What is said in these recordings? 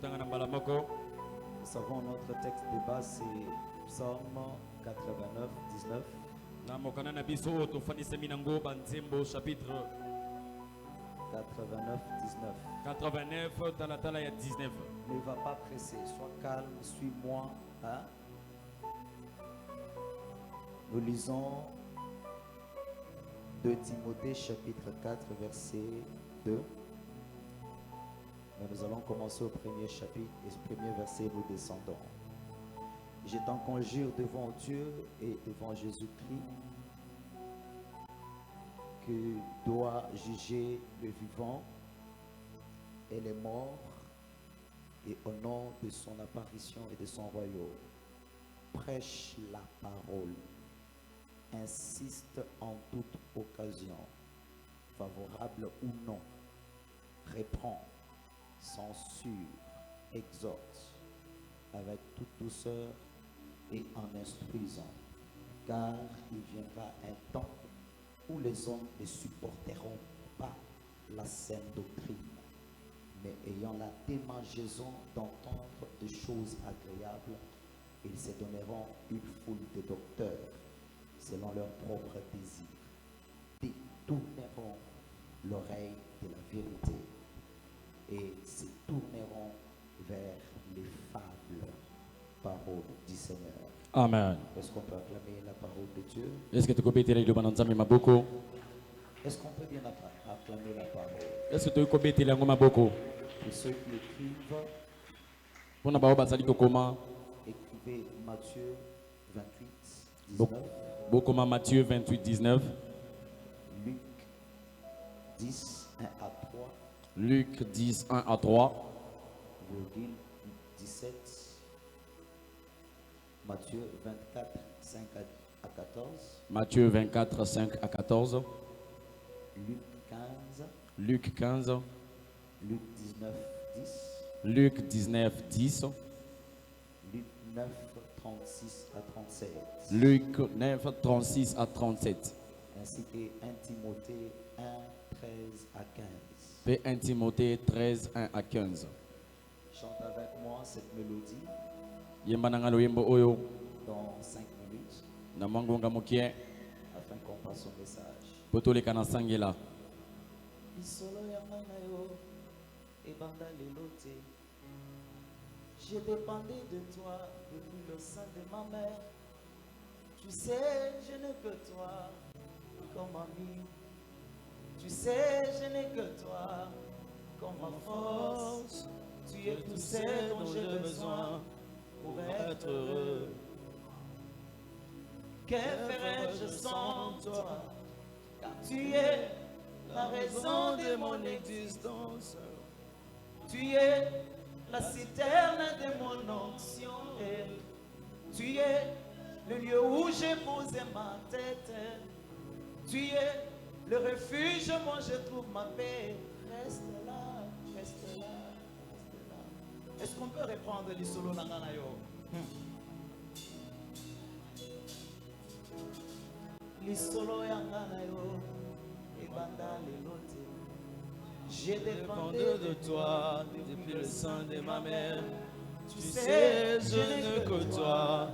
Nous savons notre texte de base, c'est Psaume 89, 19. Chapitre 89, 19. 19. Ne va pas presser, sois calme, suis-moi. Hein? Nous lisons 2 Timothée chapitre 4 verset 2. Mais nous allons commencer au premier chapitre et au premier verset nous descendons. Je t'en conjure devant Dieu et devant Jésus-Christ que doit juger le vivant et les morts, et au nom de son apparition et de son royaume, prêche la parole, insiste en toute occasion, favorable ou non, reprend, censure, exhorte, avec toute douceur et en instruisant, car il viendra un temps où les hommes ne supporteront pas la saine doctrine, mais ayant la démangeaison d'entendre des choses agréables, ils se donneront une foule de docteurs selon leurs propres désirs, détourneront l'oreille de la vérité et se tourneront vers les fables. Parole du Seigneur. Amen. Est-ce qu'on peut acclamer la parole de Dieu? Est-ce que tu peux bénir le bananzami maboko? Est-ce qu'on peut bien acclamer la parole? Est-ce que tu peux bénir le maboko? Et ceux qui écrivent, Pour na bao bazali kokoma. écrivez Matthieu 28, 19. Bokoma Matthieu 28, 19. Luc 10, 1 à 3. Luc 10, 1 à 3. Virgule 17. Matthieu 24, 5 à 14. Matthieu 24, 5 à 14. Luc 15. Luc 15. Luc 19, 10. Luc 19, 10. Luc 9, 36 à 37. Luc 9, 36 à 37. Ainsi que 1 Timothée 1, 13 à 15. P. 1 Timothée 13, 1 à 15. Chante avec moi cette mélodie Yembanangalo yembo oyo. dans 5 minutes Na mangonga mokie. afin qu'on passe au message. Potole kana sangela. Isolo yanga na yo, ebanda lelo te. Je dépendais de toi depuis le sein de ma mère. Tu sais, je n'ai que toi comme ami. Tu sais, je n'ai que toi comme ma force. Tu es tout ce dont j'ai besoin pour être heureux. Que ferais-je sans toi? Car tu es la raison de mon existence. Tu es la citerne de mon onction. Et tu es le lieu où j'ai posé ma tête. Tu es le refuge, moi je trouve ma paix. Reste là, reste là, reste là. Est-ce qu'on peut reprendre les solos Nanganayo? Les solos Yanganayo, et banda lelote. J'ai dépendé de toi depuis le sein de ma mère. Tu sais, je n'ai que toi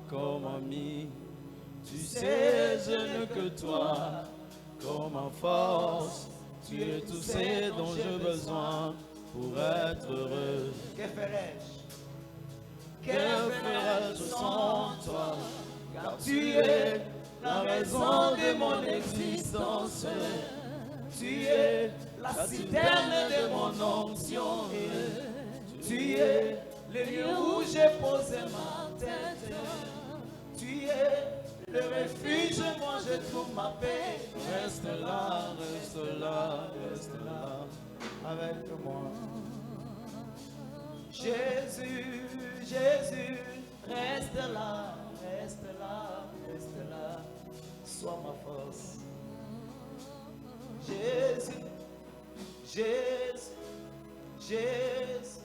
comme ami. Tu sais, je n'ai que toi comme en force. Tu es tout ce dont j'ai besoin pour être heureux. Que ferais-je? Que ferais-je sans toi? Car tu es la raison de mon existence. Tu es la citerne de mon onction. Tu es le lieu où j'ai posé ma tête. Tu es le refuge, moi je trouve ma paix. Reste là, reste là, reste là avec moi. Jésus, Jésus, reste là, reste là, reste là. Sois ma force. Jésus, Jésus, Jésus.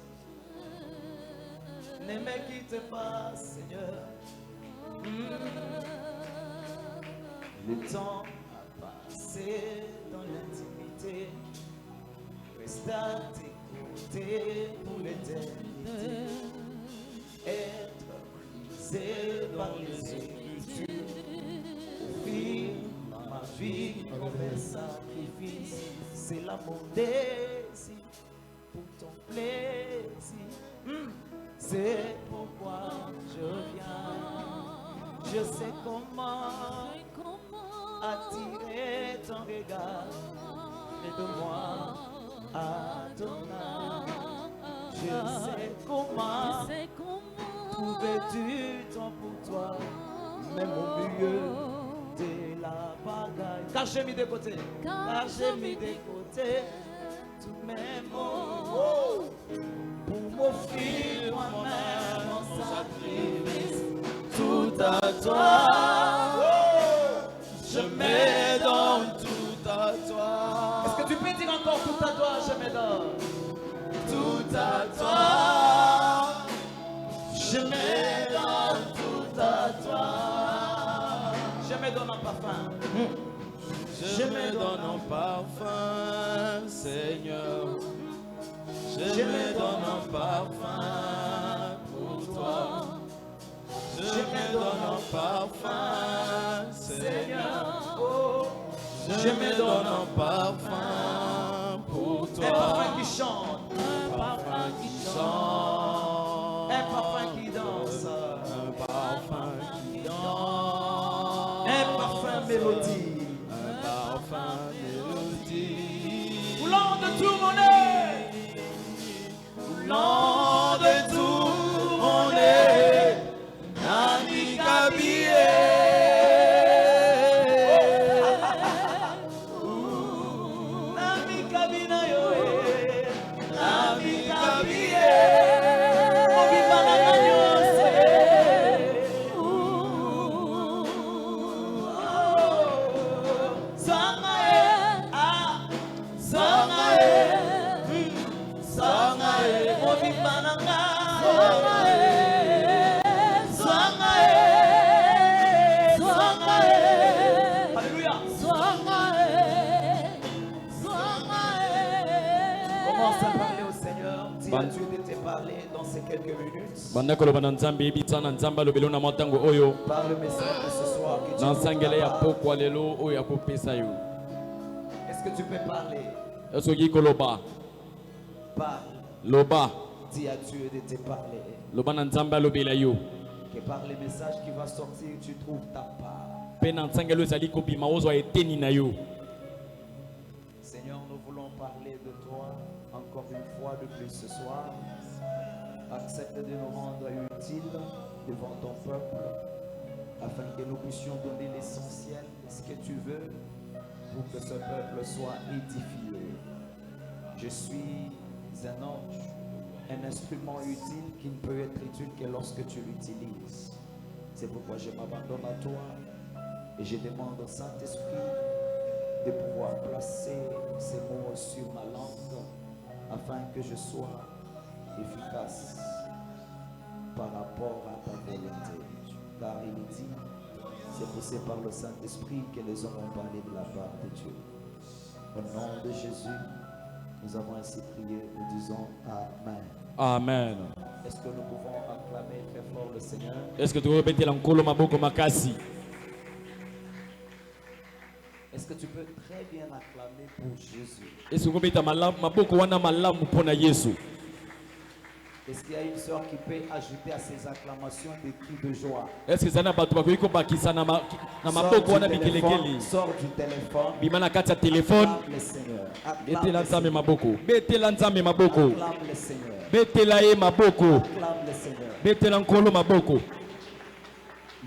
Ne me quitte pas, Seigneur. Le temps a passé dans l'intimité. Reste à tes côtés pour l'éternité. Fils, c'est là mon désir pour ton plaisir. C'est pourquoi je viens. Je sais comment attirer ton regard. Aide-moi à ton âme. Je sais comment trouver du temps pour toi, même au milieu de la bagaille. Car j'ai mis de côté, tous mes mots pour m'offrir moi-même en sacrifice. Tout à toi, je me donne tout à toi. Est-ce que tu peux dire encore tout à toi, je me donne? Tout à toi, je me donne tout à toi. Je me donne en parfum. Je me donne en parfum, Seigneur. Je me donne en parfum pour toi. Je me donne en parfum, Seigneur. Je me donne en parfum pour toi. Un parfum qui chante, Un parfum qui chante, un parfum qui danse, un parfum qui danse, un parfum mélodie. un parfum mélodie. Voulant de tout mon œil, Voulant de tout mon âme, Nani Nami kabina yo, Nami obibana na nyose. Sanga obibana nga. Alléluia. Commence à parler au Seigneur. Dis à Dieu de te parler dans ces quelques minutes. Banda koloba nzambe ebitana nzamba lobelo na matango oyo Par le message de ce soir que tu na nous nsangele ya prépares. pokwa lelo oyo akopesa yo. Est-ce que tu peux parler? Esoki koloba Parle. loba Dis à Dieu de te parler. loba na nzambe alobela yo Que par les messages qui va sortir, tu trouves ta part. mpe na nsangelo ezali kobima ozwa eteni na yo. Seigneur, nous voulons parler de toi encore une fois de plus ce soir. Accepte de nous rendre utiles devant ton peuple afin que nous puissions donner l'essentiel de ce que tu veux pour que ce peuple soit édifié. Je suis un ange, un instrument utile qui ne peut être utile que lorsque tu l'utilises. C'est pourquoi je m'abandonne à toi et je demande au Saint-Esprit de pouvoir placer ces mots sur ma langue afin que je sois efficace par rapport à ta volonté. Car il dit, c'est poussé par le Saint-Esprit que les hommes ont parlé de la part de Dieu. Au nom de Jésus, nous avons ainsi prié, nous disons Amen. Amen. Est-ce que nous pouvons acclamer très fort le Seigneur? Est-ce que tokobetela nkolo maboko makasi? Est-ce que tu peux très bien acclamer pour Jésus? Est-ce que kobeta maboko wana malamu mpona Yesu? Est-ce qu'il y a une sœur qui peut ajouter à ces acclamations des cris de joie? Est-ce que zana bato bakoki kobakisa na maboko wana bikelekeli? Sors du téléphone. Bima na kati ya telefone. Acclame le Seigneur. Betela nzambe maboko. Betela nzambe maboko. Acclame le Seigneur. Betela ye maboko. Acclame le Seigneur. Betela nkolo maboko.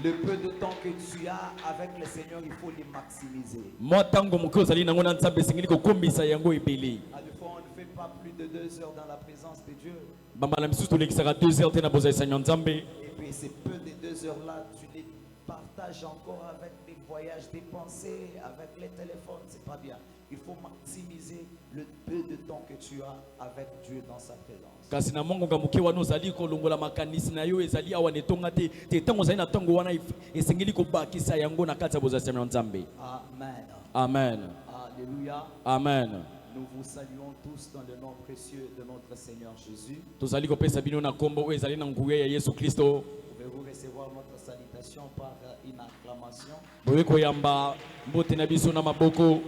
Le peu de temps que tu as avec le Seigneur, il faut les maximiser. Mwa tango moke ozali nango na nzambe esengeli kokombisa yango ebele. À deux fois, on ne fait pas plus de 2 heures dans la présence de Dieu. Bambala misusu tolekisaka 2 heures te na bozalisa ya nzambe. Et puis ces peu de 2 heures-là, tu les partages encore avec des voyages dépensés, avec les téléphones, c'est pas bien. Il faut maximiser le peu de temps que tu as avec Dieu dans sa présence. Kasi na mongonga moke wana ozali kolongola makanisi na yo ezali awa netonga te te ntango ozali na ntango wana esengeli kobakisa yango na kati ya bozalisa ya nzambe. Amen. Amen. Alléluia. Amen. Nous vous saluons tous dans le nom précieux de notre Seigneur Jésus. Tozali kopesa bino na kombo oyo ezali na nguya ya Yesu Kristo. Pouvez-vous recevoir notre salutation par une acclamation? Boye koyamba mbote na biso na maboko.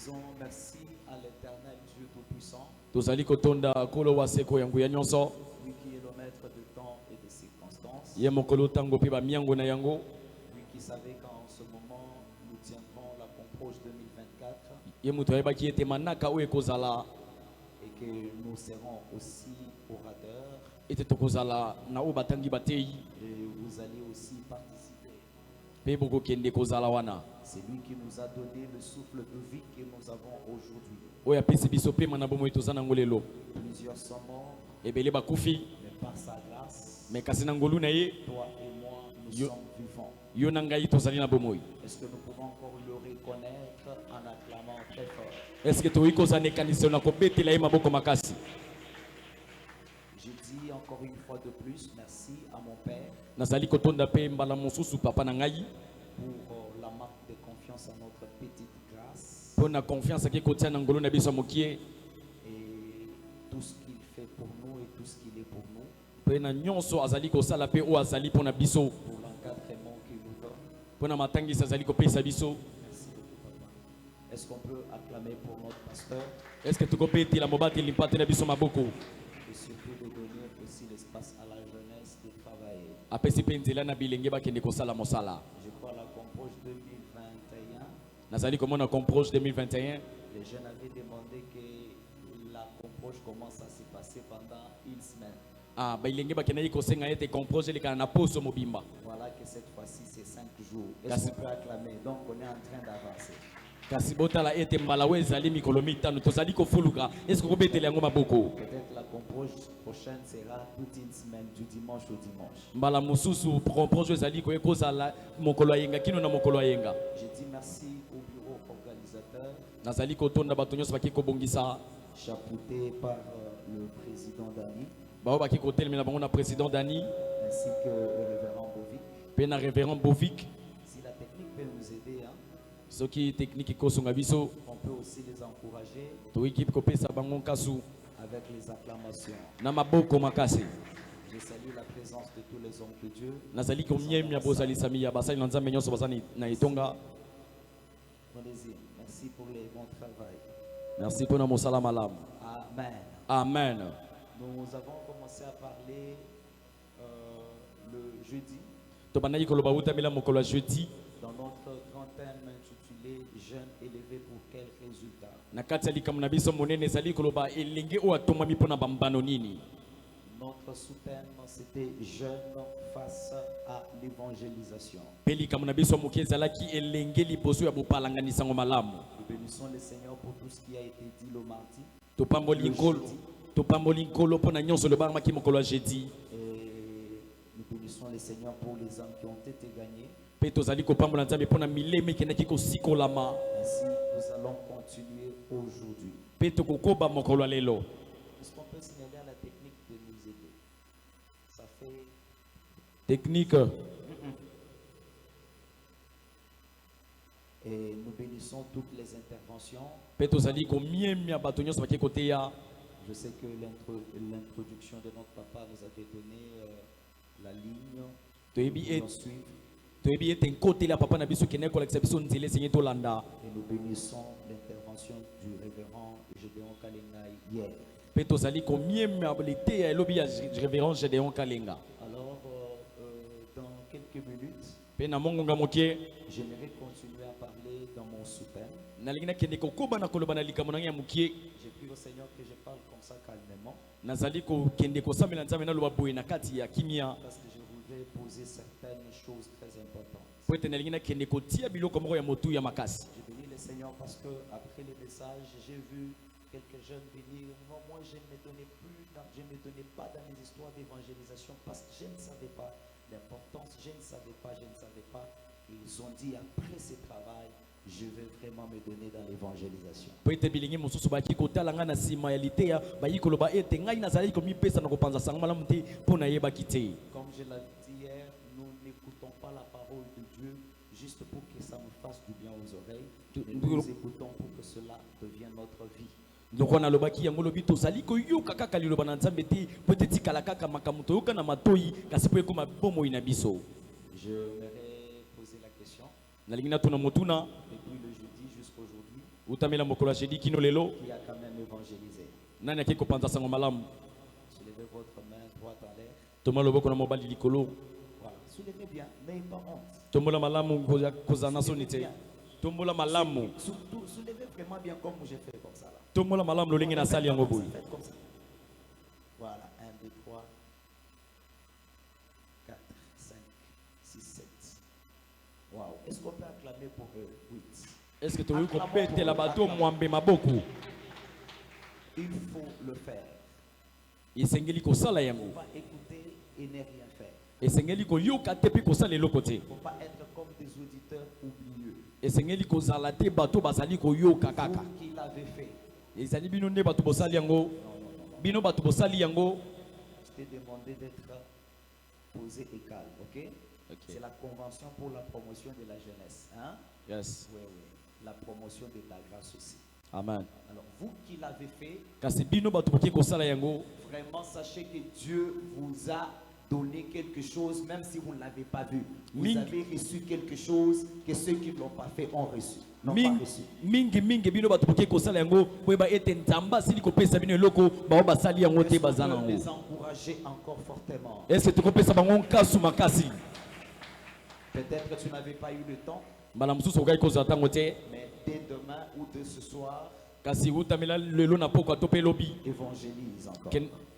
disons merci à l'éternel Dieu Tout-Puissant, tozali kotonda kolo wa seko yango ya nyonso lui qui est le maître de temps et de circonstances, ye mokolo tango pe ba miango na yango lui qui savait qu'en ce moment nous tiendrons la Comproche 2024 ye mutu ayebaki ete manaka oyo ekozala et que nous serons aussi orateurs ete tokozala na oyo batangi batei et vous allez aussi participer. pe bokokende kozala wana C'est lui qui nous a donné le souffle de vie que nous avons aujourd'hui. oyo apesi biso pema na bomoi toza nango lelo Plusieurs sont morts, ebele bakufi mais par sa grâce, me kasi na ngolu na ye toi et moi, nous Yo- sommes vivants. yo na ngai tozali na bomoi. Est-ce que nous pouvons encore le reconnaître en acclamant très fort? eske tokoki kozala na ekaniselo na kobetela ye maboko makasi. Je dis encore une fois de plus merci à mon Père nazali kotonda mpe mbala mosusu papa na ngai pour la marque de confiance à notre petite grâce mpo na confiance ake kotia na ngolu na biso ya mokie et tout ce qu'il fait pour nous et tout ce qu'il est pour nous, mpe na nyonso azali kosala mpe oyo azali mpo na biso pour l'encadrement qu'il nous donne. mpo na matangisi azali kopesa biso. Merci beaucoup, Papa. Est-ce qu'on peut acclamer pour notre pasteur eske tokobetela mobateli mpate na biso maboko et surtout de donner aussi l'espace à la jeunesse de travailler? apesi mpe nzela na bilenge bakende kosala mosala. Je crois la Comproche 2021, nazali komona comproche 2021 les jeunes avaient demandé que la Comproche commence à se passer pendant une semaine. bailenge bakendaki kosenga ete comproche elekana na poso mobimba. Voilà que cette fois-ci c'est 5 jours. Est-ce Merci. qu'on peut acclamer? Donc on est en train d'avancer. kasi botala ete mbala oyo ezali mikolo mitano tozali kofuluka eske kobetela yango maboko. Peut-être la Comproche prochaine sera toute une semaine, du dimanche au dimanche. mbala mosusu comproche oyo ezali koye kozala mokolo ayenga kino na mokolo ayenga. Je dis merci au bureau organisateur, nazali kotonda bato nyonso baki kobongisa chapeauté par le président Dani, bao baki kotelemela bango na président Dani ainsi que le révérend Bovic. mpe na révérend Bovic. Si la technique peut nous aider, hein, soki technique ekosonga biso on peut aussi les encourager toyiki kopesa bango nkasu avec les acclamations. na maboko makasi. Je salue la présence de tous les hommes de Dieu. nazali komiemia bozalisami ya basali na nzambe nyonso baza na etonga. Allez-y. Merci pour les bons travail. merci mpona mosala malamu. Amen. amen. Nous avons commencé à parler le jeudi tobandaki koloba utamela mokolo ya jeudi dans notre grand thème intitulé Jeunes élevés pour quels résultats? na kati ya likambo na biso monene ezali koloba elenge oyo atomami mpona bambano nini. Notre sous-thème c'était Jeunes face à l'évangélisation. mpe likambo na biso moke ezalaki elenge liboso ya bopalanganisango malamu. Nous bénissons le Seigneur pour tout ce qui a été dit le mardi. topamboli nkolo topamboli nkolo mpona nyonso lobalamaki mokolo ya jeudi Et nous bénissons le Seigneur pour les âmes qui ont été gagnées. mpe tozali kopambola nzambe mpona mileme ekendaki kosikolama Ainsi, nous allons continuer aujourd'hui. mpe tokokoba mokolo ya lelo. Est-ce qu'on peut signaler à la technique de nous aider? Ça fait... technique Et nous bénissons toutes les interventions. mpe tozali komiemia bato nyonso baki koteya. Je sais que l'introduction de notre papa nous avait donné la ligne toyebi pour nous suivre. toyebi ete nkoteli ya papa na biso ekendaki kolakisa biso nzela esengi tolanda. Et nous bénissons l'intervention du révérend Gédéon Kalenga hier. mpe tozali komiemia liteya elobi ya révérend Gédéon Kalenga. Alors, dans quelques minutes, mpe na mongonga moke j'aimerais continuer à parler dans mon sous-thème. nalingi nakende kokoba na koloba na likambo na ngai ya mokie. J'ai pris au Seigneur que je parle comme ça calmement nazali kokende kosambela nzambe naloba boye na kati ya kimia parce que je voudrais poser certaines choses très importantes. po ete nalingi nakende kotia biloko moko ya motu ya makasi. Je bénis le Seigneur parce que après les messages, j'ai vu quelques jeunes venir. Non, moi, je ne me donnais pas dans les histoires d'évangélisation parce que je ne savais pas l'importance, je ne savais pas. Ils ont dit après ce travail, je vais vraiment me donner dans l'évangélisation. po ete bilingi mosusu baki kotala ngai na nsima ya liteya bayi koloba ete ngai nazali komipesa na kopanza sango malamu te mpo nayebaki te. Comme je l'ai dit hier, nous n'écoutons pas la parole de Dieu juste pour que ça nous fasse du bien aux oreilles. Nous écoutons pour que cela devienne notre vie. ndoko nalobaki yango lobi tozali koyoka kaka liloba na nzambe te po ete tikala kaka makambo toyoka na matoi kasi po ekoma bomoi na biso. Je m'aurais posé la question nalingi natuna motuna depuis le jeudi jusqu'à aujourd'hui. utamela mokolo jeudi kino lelo qui a quand même évangélisé? nani akiko panza sango malamu? Soulevez votre main droite en l'air. Tombola loboko na mobali likolo. Voilà, soulevez bien, n'ayez pas honte. Tombola malamu kozana sonite. Tombola malamu. Surtout, soulevez vraiment bien comme j'ai fait comme ça là. Tombola malamu lolingi na sali yango boy. Faites comme ça. Voilà, 1, 2, 3, 4, 5, 6, 7. Waouh, est-ce qu'on peut acclamer pour eux? 8. Est-ce que tu veux qu'on pète la bateau mwambe maboko? Il faut le faire. Isengeli ko sala On yango. va écouter et ne rien faire. Esengeli ko yoka te pe ko sala eloko te. Il ne faut pas être comme des auditeurs oublieux. Esengeli ko zala te bato bazali ko yoka kaka. Vous qui l'avez fait. Ezali bino nde bato bosali yango. Bino bato bosali yango. Je t'ai demandé d'être posé et calme, ok? C'est la convention pour la promotion de la jeunesse. Hein? Yes. Oui, oui. La promotion de la grâce aussi. Amen. Alors, vous qui l'avez fait, Kasi bino bato boki ko sala yango. vraiment sachez que Dieu vous a donné quelque chose, même si vous ne l'avez pas vu. Vous Ming- avez reçu quelque chose que ceux qui ne l'ont pas fait ont reçu. N'ont pas Mingi reçu. mingi bino bato boki ko sala yango po ba ete nzamba sili ko pesa bino eloko ba basali yango te Est-ce qu'on bazana peut yango. les encourager encore fortement? Est-ce que tu peux pesa bango kasu makasi? Peut-être que tu n'avais pas eu le temps, Bala mususu okai ko zatango te. mais dès demain ou dès ce soir, Kasi utamela lelo na poko atope lobi. évangélise encore.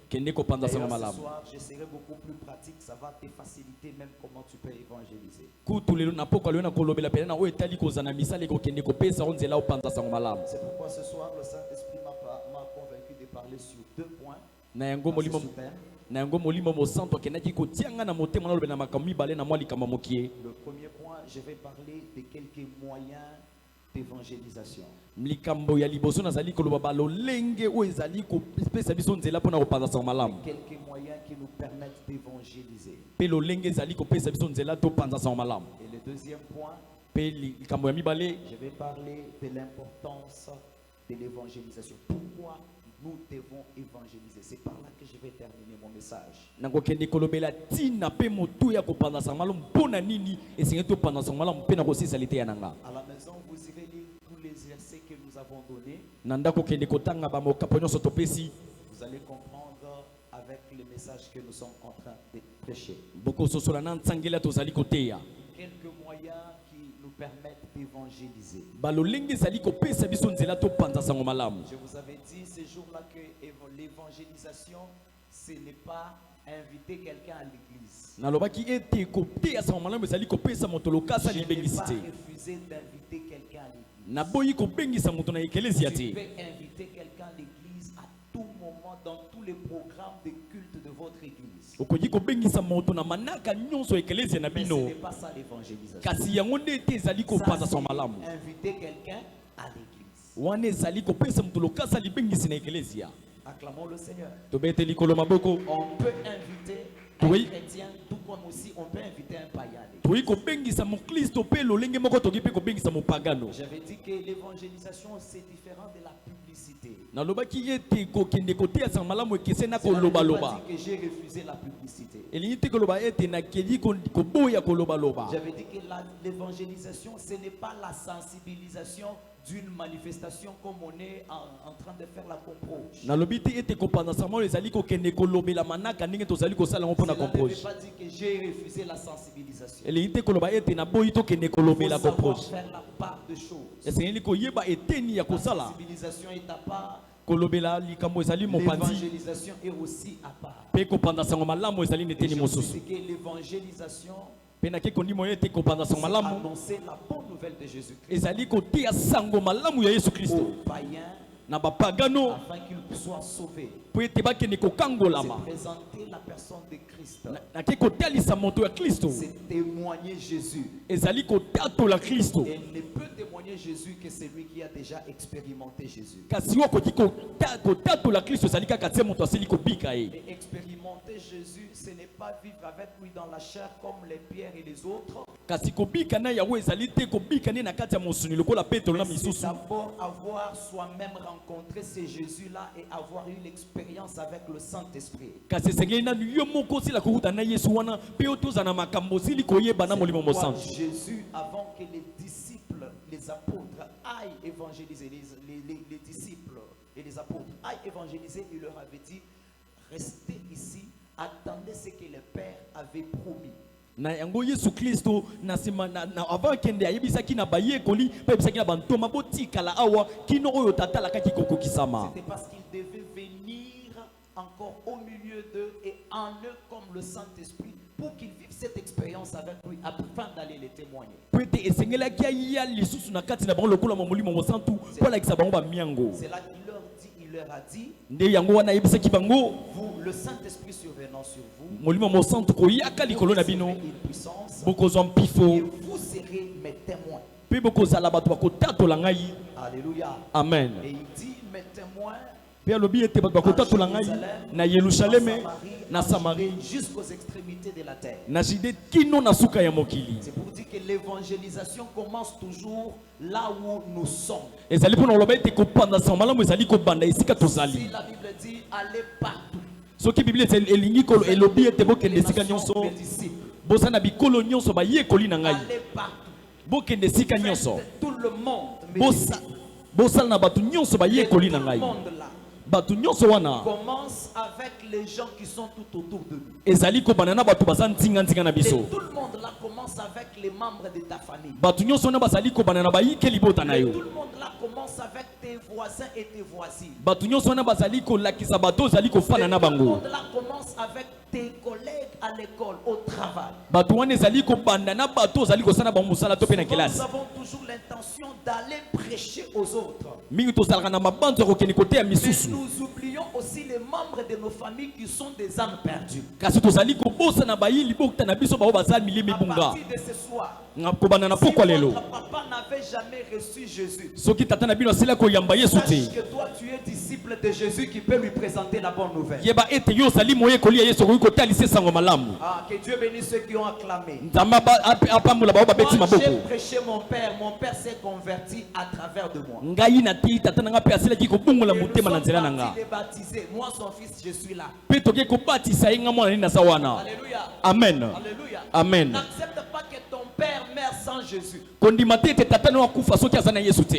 Kende ko panza sango D'ailleurs, ce malamu. soir, je serai beaucoup plus pratique, ça va te faciliter même comment tu peux évangéliser. Kutu lelo na poko lelo na kolobela pena na o etali ko zana misale ko kende ko pesa onzela o panza sango malamu. C'est pourquoi ce soir, le Saint-Esprit m'a convaincu de parler sur 2 points. Na yango dans ce molimo sous-thème. na yango molimo mo santo kenaki ko tianga na motema na lobela makambi bale na mwali kama mokie. Le premier point, je vais parler de quelques moyens d'évangélisation. Mlikambo ya liboso nazali ko loba balo lenge o ezali ko pesa biso nzela pona ko panza sango malamu. Quelques moyens qui nous permettent d'évangéliser. Pe lo lenge ezali ko pesa biso nzela to panza sango malamu. Et le deuxième point, Pe likambo ya mibale je vais parler de l'importance de l'évangélisation. Pourquoi nous devons évangéliser? C'est par là que je vais terminer mon message. nango kende kolobela tina pe motu ya ko panza sango malamu pona nini esengi to panza sango malamu pe na ko sisa lite ya nanga. À la maison, vous irez lire tous les versets que nous avons donnés. Nanda ko kende kotanga ba mokapo nyonso to pesi. Vous allez comprendre avec le message que nous sommes en train de prêcher. Boko sosola na ntsangela tozali koteya. Quelques moyens qui nous permettent d'évangéliser. Balo lenge ezali ko pesa biso nzela to panza sango malamu. Je vous avais dit ce jour-là que l'évangélisation, ce n'est pas inviter quelqu'un à l'église. Nalobaki ete koteya sango malamu ezali ko pesa moto lokasa Je n'ai pas libengisi te. refusé d'inviter quelqu'un à l'église. Naboyi kobengisa moto na ekelezia Tu te. peux inviter quelqu'un à l'église à tout moment dans tous les programmes de culte de votre église. Okoki kobengisa moto na manaka nyonso ekelezia na Mais ce bino. n'est pas ça l'évangélisation. Kasi yango nde ete ezali ko Ça, panza c'est sango malamu. inviter quelqu'un à l'église. Wana ezali ko pesa moto lokasa libengisi na ekelezia. Acclamons le Seigneur. Tobete likolo maboko. On peut inviter Oui. un chrétien, tout comme aussi on peut inviter un païen. Toyi kobengisa mokristo pe lolenge moko toki pe kobengisa mopagano. J'avais dit que l'évangélisation c'est différent de la publicité. Nalobaki ete kokende koteya sango malamu ekese na Cela ne veut kolobaloba. pas dire que j'ai refusé la publicité. Elingi te koloba ete nakeli koboya kolobaloba. J'avais dit que l'évangélisation ce n'est pas la sensibilisation d'une manifestation comme on est en train de faire la comproche. Nalobi te ete kopanza sango malamu ezali kokende kolobela manaka ndenge tozali kosala ngo mpona Cela ne veut comproche. pas dire que j'ai refusé la sensibilisation. Elingi te koloba ete naboyi tokende Il faut kolobela savoir comproche. faire la part des choses. Esengeli koyeba eteni ya La kosala sensibilisation est à part. kolobela likambo ezali mopanzi L'évangélisation est aussi à part. pe kopanza sango malamu ezali Et neteni je vous mosusu. dis que l'évangélisation, Pe nake kondimo ete kopanza sango c'est malamu annoncer la bonne nouvelle de Jésus-Christ ezali koteya sango malamu ya Yesu Kristo aux païens na bapagano afin qu'ils soient sauvés. po ete bakende kokangolama. C'est présenter la personne de Christ. Nake kotalisa moto ya Kristo C'est témoigner Jésus. ezali kotatola Kristo. Et ne peut témoigner Jésus que celui qui a déjà expérimenté Jésus. Kasi okoki kotatola Kristo ezali kaka te moto asili kobika ye. Et expérimenter Jésus, ce n'est pas vivre avec lui dans la chair comme les pierres et les autres. Kasi kobika na yawe ezali te kobika ne na kati ya mosuni lokola Petro na C'est misusu. d'abord avoir soi-même rencontré ce Jésus-là et avoir eu l'expérience avec le Saint-Esprit. Kasi esengeli nanu yo moko osila kokuta na Yesu wana pe oyo tozala na makambo osili koyeba na molimo Voir mosantu. Jésus avant que les disciples les apôtres aillent évangéliser, les disciples et les apôtres aillent évangéliser, il leur avait dit, restez ici, attendez ce que le Père avait promis. Na yango Yesu Kristo na sima na avant kende ayebisaki na baye koli pa yebisaki na bantoma botikala awa kino oyo tatala kaki kokokisama. C'était parce qu'il devait venir encore au milieu d'eux et en eux comme le Saint-Esprit pour qu'ils vivent cette expérience avec lui afin d'aller les témoigner. Peut-être esengelaki ya lisusu na kati na bango lokola molimo mo santu pour la kisa bango ba miango. C'est là qu'il leur a dit, nde yango wana yebisaki bango vous le Saint-Esprit survenant sur vous, molimo mo santu ko yaka likolo na bino une puissance bokozwa mpifo et vous serez mes témoins. pe bokozala bato bakotatola ngai. Alléluia. Amen. Et il dit mes témoins Pe alobi ete bato bakotatola ngai na Yerusalem na Samarie jusqu'aux extrémités de la terre. na Jide kino na suka ya mokili. C'est pour dire que l'évangélisation commence toujours là où nous sommes. Ezali pona loba ete kopanda sa malamu ezali kobanda esika Si tozali. la Bible dit allez partout, Soki Bible elingi kolo elobi ete bokende esika nyonso les disciples, bosana bikolo nyonso bayekoli na ngai allez partout. bokende esika nyonso Faites tout le monde, mes Bosa- disciples. bosala na bato nyonso Et bayekoli na tout le ngai monde là bato nyonso wana commence avec les gens qui sont tout autour de nous. ezali kobanda na bato baza ntinga na Et biso tout le monde là commence avec les membres de ta famille. bato nyonso wana bazali kobanda na bayikeli bota na Et yo tout le monde là commence avec tes voisins et tes voisines. bato nyonso wana bazali kolakisa bato ozali Et kofana na tout le bango monde là commence avec tes collègues à l'école, au travail. bato wana ezali kobanda na bato ozali kosala bango mosala to pe na Nous kelasi avons toujours l'intention d'aller prêcher aux autres. mingi tozalaka na mabanzo ya kokende kote ya Mais misusu nous oublions aussi les membres de nos familles qui sont des âmes perdues. kasi tozali kobosa na bayili bokta na biso bao bazali milimo À ebunga partir de ce soir, na kobanda na si pokwa lelo votre papa n'avait jamais reçu Jésus, soki tata na bino asila koyamba yesu sache te que toi tu es disciple de Jésus qui peut lui présenter la bonne nouvelle. yeba ete yo ozali moyekoli ya yesu okoki kotalisa esango malamu Ah, que Dieu bénisse ceux qui ont acclamé. nzambe apambola bao babeti Moi, j'ai maboko prêché mon père s'est converti à travers de moi. ngai natii tata na nga mpe asilaki kobongola Et nous motema na sommes nzela na nga partis les baptiser. Moi, son fils, je suis là. mpe toke kobatisa ye nga mwana nini naza wana Alléluia. amen Alléluia. Amen. N'accepte pas que ton père meure sans Jésus. kondima te ete tata no akufa soki aza na yesu te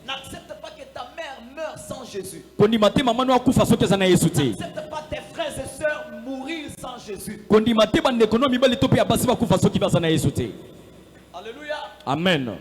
N'accepte pas que ta mère meure sans Jésus. kondima te mama no akufa soki aza na yesu te N'accepte pas tes frères et sœurs mourir sans Jésus. kondima te bandeko no mibali to mpe ya basi bakufa soki baza na yesu te Alléluia. amen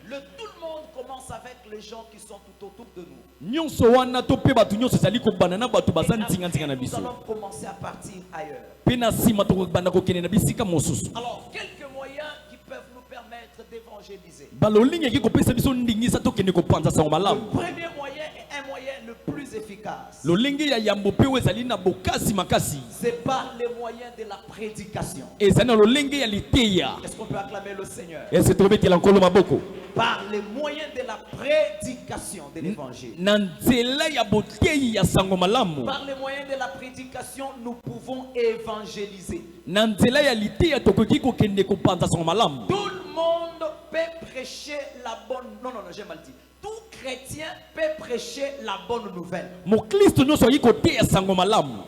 Tout le monde commence avec les gens qui sont tout autour de nous. nyonso wana to mpe bato nyonso ezali kobanda na bato Et baza après, ntinga na nous biso allons commencer à partir ailleurs. mpe na nsima tokobanda kokende na bisika mosusu Alors, quelques moyens qui peuvent nous permettre d'évangéliser. balolingi eki kopesa biso ndingisa tokende kopanza sango Le malamu premier moyen est un moyen le plus efficace. lolenge ya yambo mpe oyo ezali na bokasi makasi C'est par les moyens de la prédication. ezali na lolenge ya liteya Est-ce qu'on peut acclamer le Seigneur? ese tokobetela nkolo maboko Par les moyens de la prédication de l'évangile. na nzela ya boteyi ya sango malamu Par les moyens de la prédication, nous pouvons évangéliser. na nzela ya liteya tokoki kokende kopanza sango malamu Tout le monde peut prêcher la bonne... Non, j'ai mal dit. Tout chrétien peut prêcher la bonne nouvelle. moklisto nyonso akoki koteya sango malamu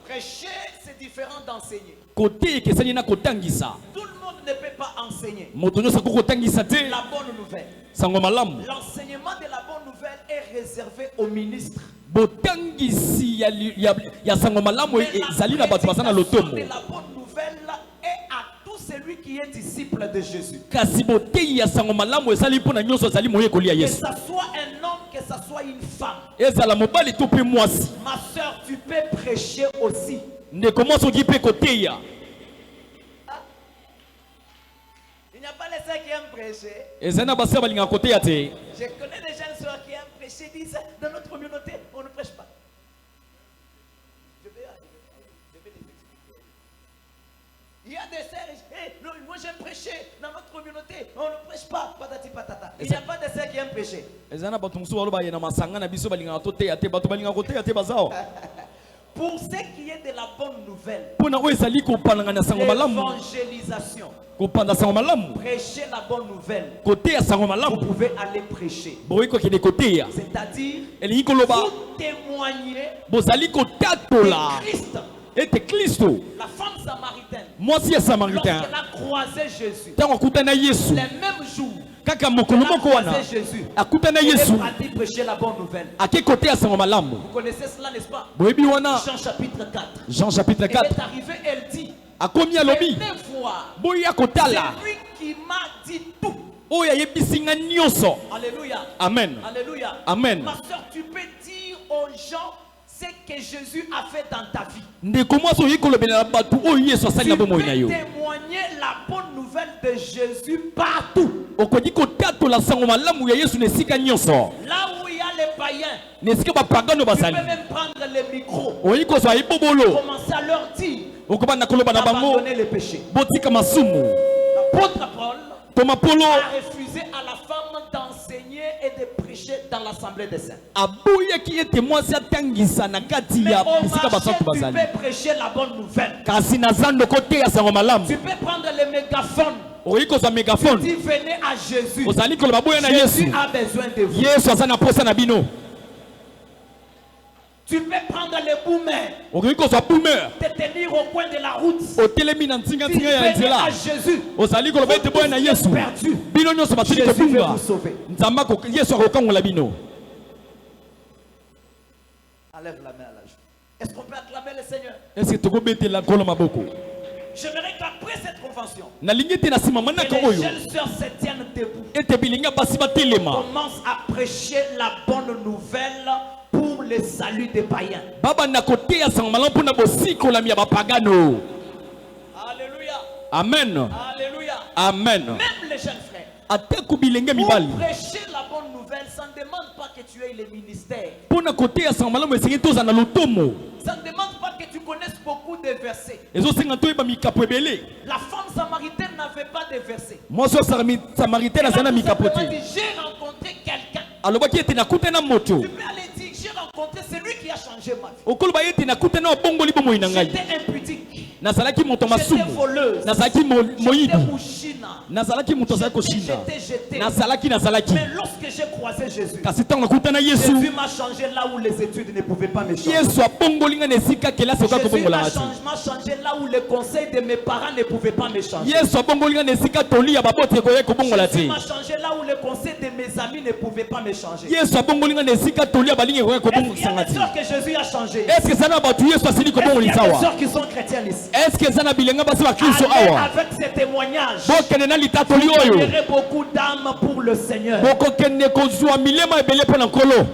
Prêcher, c'est différent d'enseigner. koteya ekesani na kotangisa Tout le monde ne peut pas enseigner moto nyonso akoki kotangisa te la bonne nouvelle. sango malamu L'enseignement de la bonne nouvelle est réservé aux ministres. botangisi ya sango malamu Mais la ezali na bato baza na prédication lotomo de la bonne nouvelle est à tout celui qui est disciple de Jésus. kasi boteyi ya sango malamu ezali mpo na nyonso azali moyekoli ya Que yesu ça soit un homme, que ça soit une femme. ezala mobali to mpe mwasi Ma soeur, tu peux prêcher aussi. ndeko mwasi oki mpe koteya Il n'y a pas les sœurs qui aiment prêcher. ezali na basi balingaka koteya te Je connais des jeunes sœurs qui aiment prêcher, disent dans notre communauté, on ne prêche pas. Je vais les expliquer. Il y a des sœurs, non, moi j'aime prêcher dans notre communauté, on ne prêche pas, patati patata. Il n'y a pas de sœurs qui aiment prêcher. ezali na bato mosusu baloba ye na masanga na biso balingaka toteya te bato balingaka koteya te baza awa Pour ce qui est de la bonne nouvelle, mpo na oyo ezali kopandanga na sango malamu l'évangélisation, kopanda sango malamu prêcher la bonne nouvelle, koteya sango vous malamu pouvez aller prêcher. bokoki kokende koteya C'est-à-dire, elingi koloba vous témoignez bozali kotatola de Christ. ete kristo La femme samaritaine, mwasi ya samaritain lorsqu'elle a croisé Jésus, ntango akutana yesu les mêmes jours, kaka mokolo moko wana Jésus. akutana Il est Yesu parti prêcher la bonne nouvelle. ake côté ya sango malamu. Vous connaissez cela, n'est-ce pas? Boyebi wana Jean chapitre 4. Jean chapitre Elle 4 est arrivée, elle dit, akomi alobi venez voir. boya kotala C'est lui qui m'a dit tout. oyo ayebisinga nyonso. Alléluia. Amen. Alléluia. Amen. Ma soeur, tu peux dire aux gens ce que Jésus a fait dans ta vie. ndeko mwasi oyi kolobela bato oyo Yesu asali Tu na peux bomoi na yo. témoigner la bonne nouvelle de Jésus partout. okoki kotatola sango malamu ya Yesu na esika nyonso. Là où il y a les païens, na esika bapagano tu peux bazali même prendre le micro, oyi kozwa ibobolo commencer à leur dire okobanda koloba na bango d'abandonner les péchés. botika masumu. L'apôtre Paul Toma polo a refusé à la femme d'enseigner et de prêcher dans l'assemblée des saints. aboyaki ete mwasi atangisa na kati Mais ya au bisika marché, basantu tu bazali. peux prêcher la bonne nouvelle. kasi na zando koteya sango malamu Tu peux prendre le mégaphone. oyi kozwa megafone Tu venez à Jésus. ozali koloba boya na Yesu. Jésus a besoin de vous. Yesu aza na posa na bino. Tu peux prendre le boomer, okoki kozwa boomer te tenir au coin de la route. otelemi na Tu ntinga-ntinga ya venez nzela à Jésus. ozali koloba ete boya na Yesu. Perdu. bino nyonso basili Jésus veut kobunga vous sauver. nzambe Yesu akokangola bino. Enlève la main à la joue. Est-ce qu'on peut acclamer le Seigneur? Est-ce que tokobetela nkolo maboko J'aimerais qu'après cette convention, nalingi ete na nsima que manaka les oyo jeunes sœurs se tiennent debout. ete bilinga basi batelema Commence à prêcher la bonne nouvelle pour le salut des païens. babanda koteya sango malamu mpona bosikolami ya bapagano. Alléluia. Amen. Alléluia. Amen. Même les jeunes frères. ateku bilenge Pour mibali prêcher la bonne nouvelle, ça ne demande pas que tu aies le ministère. mpona koteya sango malamu esengi toza na lotomo. Ça ne demande pas que tu connaisses beaucoup de versets. ezosenga toyeba mikapo ebele. La femme samaritaine n'avait pas de versets. mwasi oyo samaritaine azali na Elle a tout mikapo simplement te dit, j'ai rencontré quelqu'un. alobaki ete nakutana moto Tu peux aller dire, j'ai rencontré celui qui a changé ma vie. okoloba ete nakutana obongoli bomoi na ngai J'étais impudique. nazalaki moto J'étais masumu voleuse. nazalaki J'étais moyibi mouchina. nazalaki moto azali koshina J'étais. nazalaki Mais lorsque j'ai croisé Jésus, kasi ntango nakutana Yesu Jésus m'a changé là où les études ne pouvaient pas me changer. Yesu abongoli nga na esika kelasi okoki Jésus kobongola nga m'a changé là où les conseils de mes parents ne pouvaient pas me te changer. Yesu abongoli nga na esika toli ya babote ekoki kobongola Jésus te m'a changé là où les conseils de mes amis ne pouvaient pas me changer. Yesu abongoli nga na esika toli ya balingi ekoki Est-ce qu'il y a kobongolisanga des te sœurs que Jésus a changé? est-ce que eza na bato Yesu asili Est-ce qu'il y kobongolisa a des awa sœurs qui sont chrétiennes ici? est-ce que eza na bilenga basi bakristo Allez awa avec ces témoignages. bokende na litatoli Vous oyo gagnerez beaucoup d'âmes pour le Seigneur. bokokende kozwa milema ebele mpo na nkolo.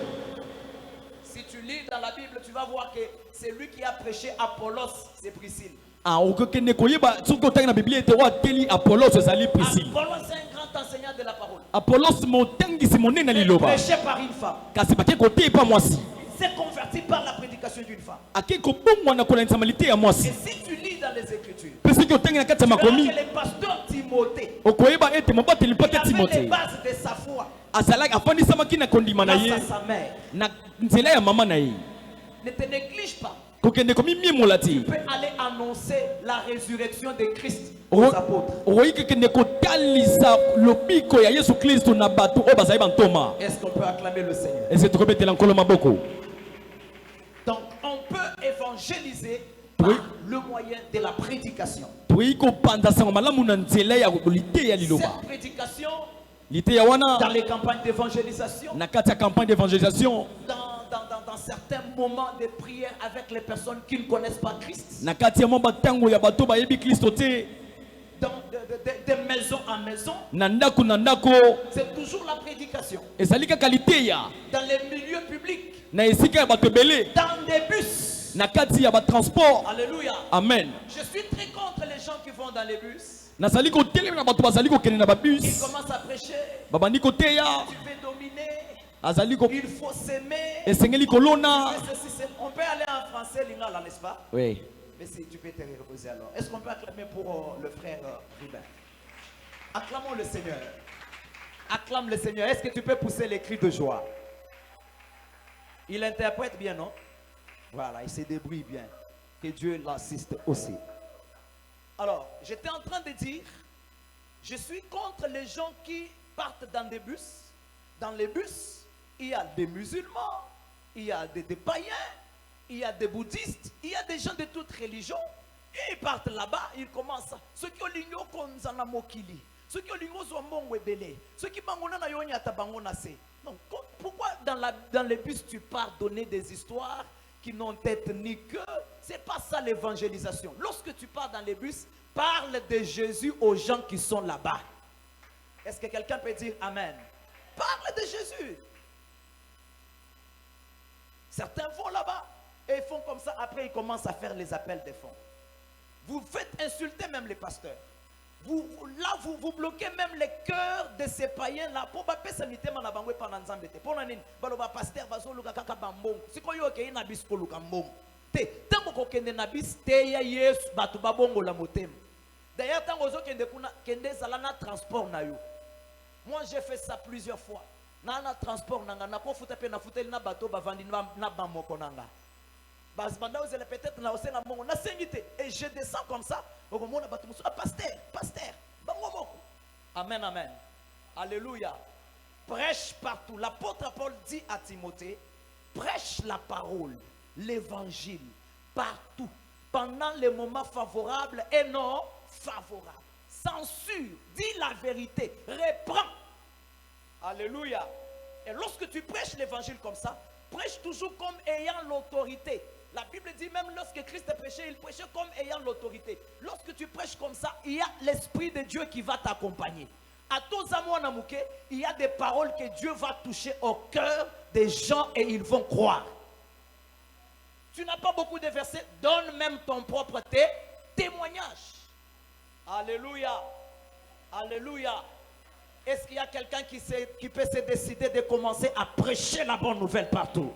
Si tu lis dans la Bible, tu vas voir que c'est lui qui a prêché Apollos, c'est Priscille. okokende koyeba soki otangi na biblia ete oyo ateli apolos ezali prisile. Apollos, c'est un grand enseignant de la parole. apolos motangisi monene na Il est liloba prêché par une femme. kasi bake koteya epa mwasi Il s'est converti par la prédication d'une femme. ake kobongwa na kolandisa malite ya Et mwasi si tu lis dans les Écritures, mpe soki otangi na kati ya tu verras makomi que le pasteur Timothée, okoyeba ete mobateli mpo il te avait les timote bases de sa foi azalaki afandisamaki na kondima na grâce ye à sa mère. na nzela ya mama na ye Ne te néglige pas. kokende komimiemola te Tu peux aller annoncer la résurrection de Christ aux apôtres. okoki kokende kotalisa lobiko ya yesu kristo na bato oyo bazali bantoma. Est-ce qu'on peut acclamer le Seigneur? ese tokobetela nkolo maboko. Donc, on peut évangéliser par le moyen de la prédication. toyi kopanza sango malamu na nzela ya lite ya liloba Cette prédication, lite ya wana dans les campagnes d'évangélisation, na kati ya campagne d'évangélisation dans certains moments de prière avec les personnes qui ne connaissent pas Christ, na kati ya mwa batango ya bato bayebi kristo te de maison en maison, na ndako na ndako c'est toujours la prédication. ezali kaka liteya Dans les milieux publics, na esika ya bato ebele dans des bus. na kati ya batransport. Alléluia. Amen. Je suis très contre les gens qui vont dans les bus. nazali kotelema na bato bazali kokende na Ils babus commencent à prêcher. babandi koteya Tu veux dominer. azali Il faut s'aimer. esengeli kolona. On peut aller en français, Lingala, n'est-ce pas? Oui. Mais si tu peux te reposer alors. Est-ce qu'on peut acclamer pour le frère Rubin? Acclamons le Seigneur. Acclame le Seigneur. Est-ce que tu peux pousser les cris de joie? Il interprète bien, non? Voilà, il se débrouille bien. Que Dieu l'assiste aussi. Alors, j'étais en train de dire, je suis contre les gens qui partent dans des bus. Dans les bus, il y a des musulmans, il y a des païens, il y a des bouddhistes, il y a des gens de toutes religions. Et ils partent là-bas, ils commencent. Ceux qui ont l'igno qu'on en a mokili. Ceux qui ont l'ingos mbongo ebele. Ceux qui bangona na yonya tabangona se. Non, pourquoi dans les bus tu pars donner des histoires qui n'ont tête ni queue? C'est pas ça l'évangélisation. Lorsque tu pars dans les bus, parle de Jésus aux gens qui sont là-bas. Est-ce que quelqu'un peut dire Amen? Parle de Jésus. Certains vont là-bas et ils font comme ça. Après, ils commencent à faire les appels des fonds. Vous faites insulter même les pasteurs. Vous bloquez même les cœurs de ces païens-là. Pour pas payer sanité, man abangwe pendant zambete. Pour n'anin, baloba pasteur baso luka kaka bambong. Si ko yo ke ina bis ko luka mbong. Te, tango ko kende na bis te ya Yesu batu babongo la motem. D'ailleurs, tango zo kende zalana transport na yo. Moi, j'ai fait ça plusieurs fois. Nana transport nanga na ko futa pe na futeli na bato bavandi na bamoko nanga. Bazbanda vous allez peut-être na osenga mongo na sengite et je descends comme ça. Okomona bato musu pasteur bango moko. Amen amen. Alléluia. Prêche partout. L'apôtre Paul dit à Timothée, prêche la parole, l'évangile partout pendant les moments favorables et non favorables. Censure, dis la vérité, reprends. Alléluia. Et lorsque tu prêches l'évangile comme ça, prêche toujours comme ayant l'autorité. La Bible dit même lorsque Christ prêchait, il prêchait comme ayant l'autorité. Lorsque tu prêches comme ça, il y a l'Esprit de Dieu qui va t'accompagner. À tous amours namouké, il y a des paroles que Dieu va toucher au cœur des gens et ils vont croire. Tu n'as pas beaucoup de versets, donne même ton propre témoignage. Alléluia. Alléluia. Est-ce qu'il y a quelqu'un qui peut se décider de commencer à prêcher la bonne nouvelle partout?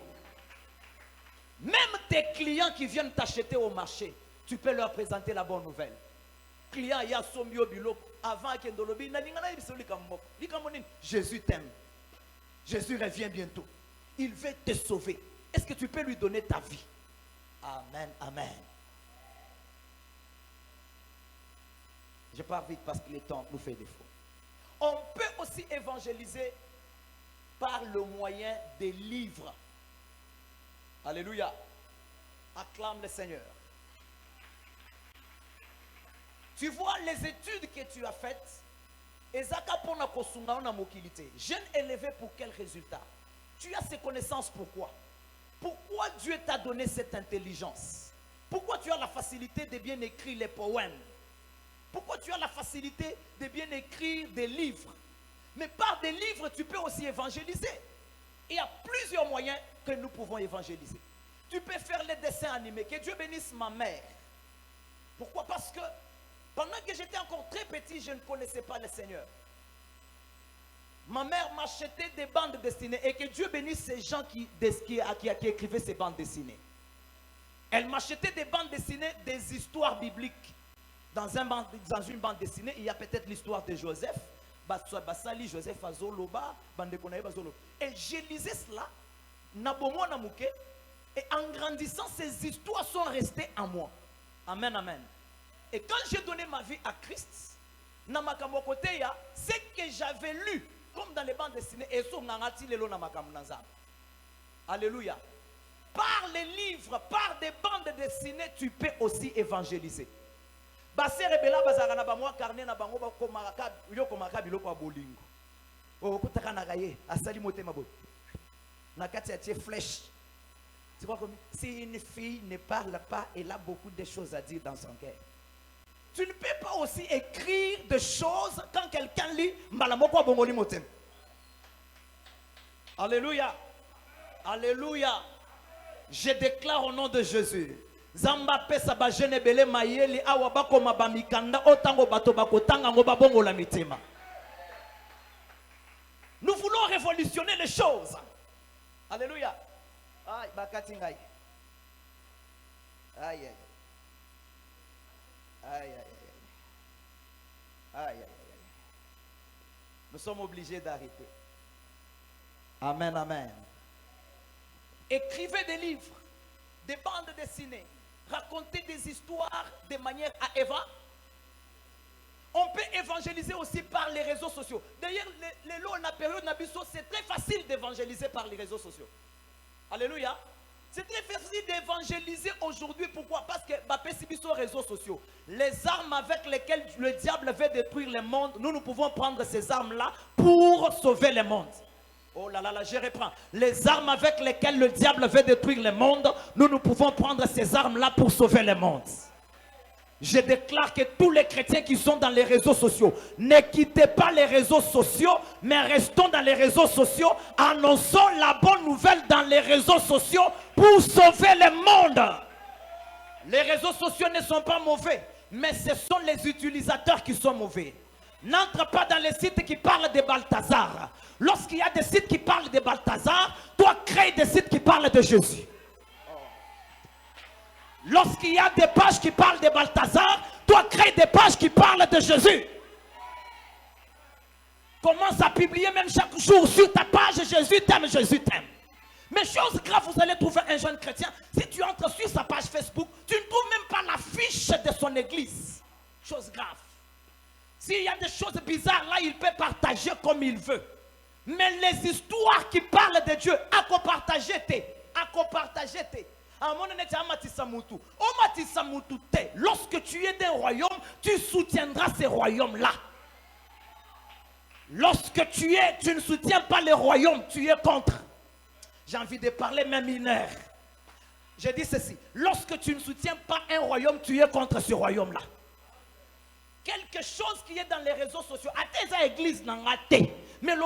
Même tes clients qui viennent t'acheter au marché, tu peux leur présenter la bonne nouvelle. Client, il y a son bilo avant qu'Endolobi, Jésus t'aime. Jésus revient bientôt. Il veut te sauver. Est-ce que tu peux lui donner ta vie? Amen, amen. Je pars vite parce que le temps nous fait défaut. On peut aussi évangéliser par le moyen des livres. Alléluia. Acclame le Seigneur. Tu vois les études que tu as faites. Jeune élevé pour quel résultat? Tu as ces connaissances pourquoi? Pourquoi Dieu t'a donné cette intelligence? Pourquoi tu as la facilité de bien écrire les poèmes? Pourquoi tu as la facilité de bien écrire des livres? Mais par des livres, tu peux aussi évangéliser. Il y a plusieurs moyens que nous pouvons évangéliser. Tu peux faire les dessins animés. Que Dieu bénisse ma mère. Pourquoi? Parce que pendant que j'étais encore très petit, je ne connaissais pas le Seigneur. Ma mère m'achetait des bandes dessinées. Et que Dieu bénisse ces gens qui écrivaient ces bandes dessinées. Elle m'achetait des bandes dessinées, des histoires bibliques. Dans une bande dessinée, il y a peut-être l'histoire de Joseph. Joseph Azoloba, et je lisais cela, et en grandissant, ces histoires sont restées en moi. Amen, amen. Et quand j'ai donné ma vie à Christ, ce que j'avais lu, comme dans les bandes dessinées, alléluia. Par les livres, par des bandes dessinées, tu peux aussi évangéliser. Basé rebela bazarana ba moi carnet na bango ba komaka yo komaka biloko ya bolingo. O kutaka na gaye asali motema bo. Na kati ya tie flèche. Tu vois comme si une fille ne parle pas, elle a beaucoup de choses à dire dans son cœur. Tu ne peux pas aussi écrire des choses quand quelqu'un lit malamoko bongoli motem. Alléluia. Alléluia. Je déclare au nom de Jésus. Zamba pesa ba jeune belé mayeli awa bako mabamikanda otango bato bakotanga ngo babongo la mitema. Nous voulons révolutionner les choses. Alléluia. Aïe bakati ngai. Aïe aïe. Aïe aïe aïe. Aïe aïe aïe. Nous sommes obligés d'arrêter. Amen amen. Écrivez des livres, des bandes dessinées. Raconter des histoires de manière à Eva. On peut évangéliser aussi par les réseaux sociaux. D'ailleurs, la période Nabiso, c'est très facile d'évangéliser par les réseaux sociaux. Alléluia. C'est très facile d'évangéliser aujourd'hui. Pourquoi? Parce que sur les réseaux sociaux, les armes avec lesquelles le diable veut détruire le monde, nous pouvons prendre ces armes-là pour sauver le monde. Oh là là là, je reprends. Les armes avec lesquelles le diable veut détruire le monde, nous pouvons prendre ces armes-là pour sauver le monde. Je déclare que tous les chrétiens qui sont dans les réseaux sociaux, ne quittez pas les réseaux sociaux, mais restons dans les réseaux sociaux, annonçons la bonne nouvelle dans les réseaux sociaux pour sauver le monde. Les réseaux sociaux ne sont pas mauvais, mais ce sont les utilisateurs qui sont mauvais. N'entre pas dans les sites qui parlent de Balthazar. Lorsqu'il y a des sites qui parlent de Balthazar, toi crée des sites qui parlent de Jésus. Lorsqu'il y a des pages qui parlent de Balthazar, toi crée des pages qui parlent de Jésus. Commence à publier même chaque jour sur ta page Jésus t'aime, Jésus t'aime. Mais chose grave, vous allez trouver un jeune chrétien. Si tu entres sur sa page Facebook, tu ne trouves même pas l'affiche de son église. Chose grave. S'il y a des choses bizarres là, il peut partager comme il veut. Mais les histoires qui parlent de Dieu, à quoi partager t'es, à quoi partager t'es. Lorsque tu es d'un royaume, tu soutiendras ces royaumes-là. Lorsque tu ne soutiens pas les royaumes, tu es contre. J'ai envie de parler même mineur. Je dis ceci. Lorsque tu ne soutiens pas un royaume, tu es contre ce royaume-là. Quelque chose qui est dans les réseaux sociaux. À église n'a raté. Mais le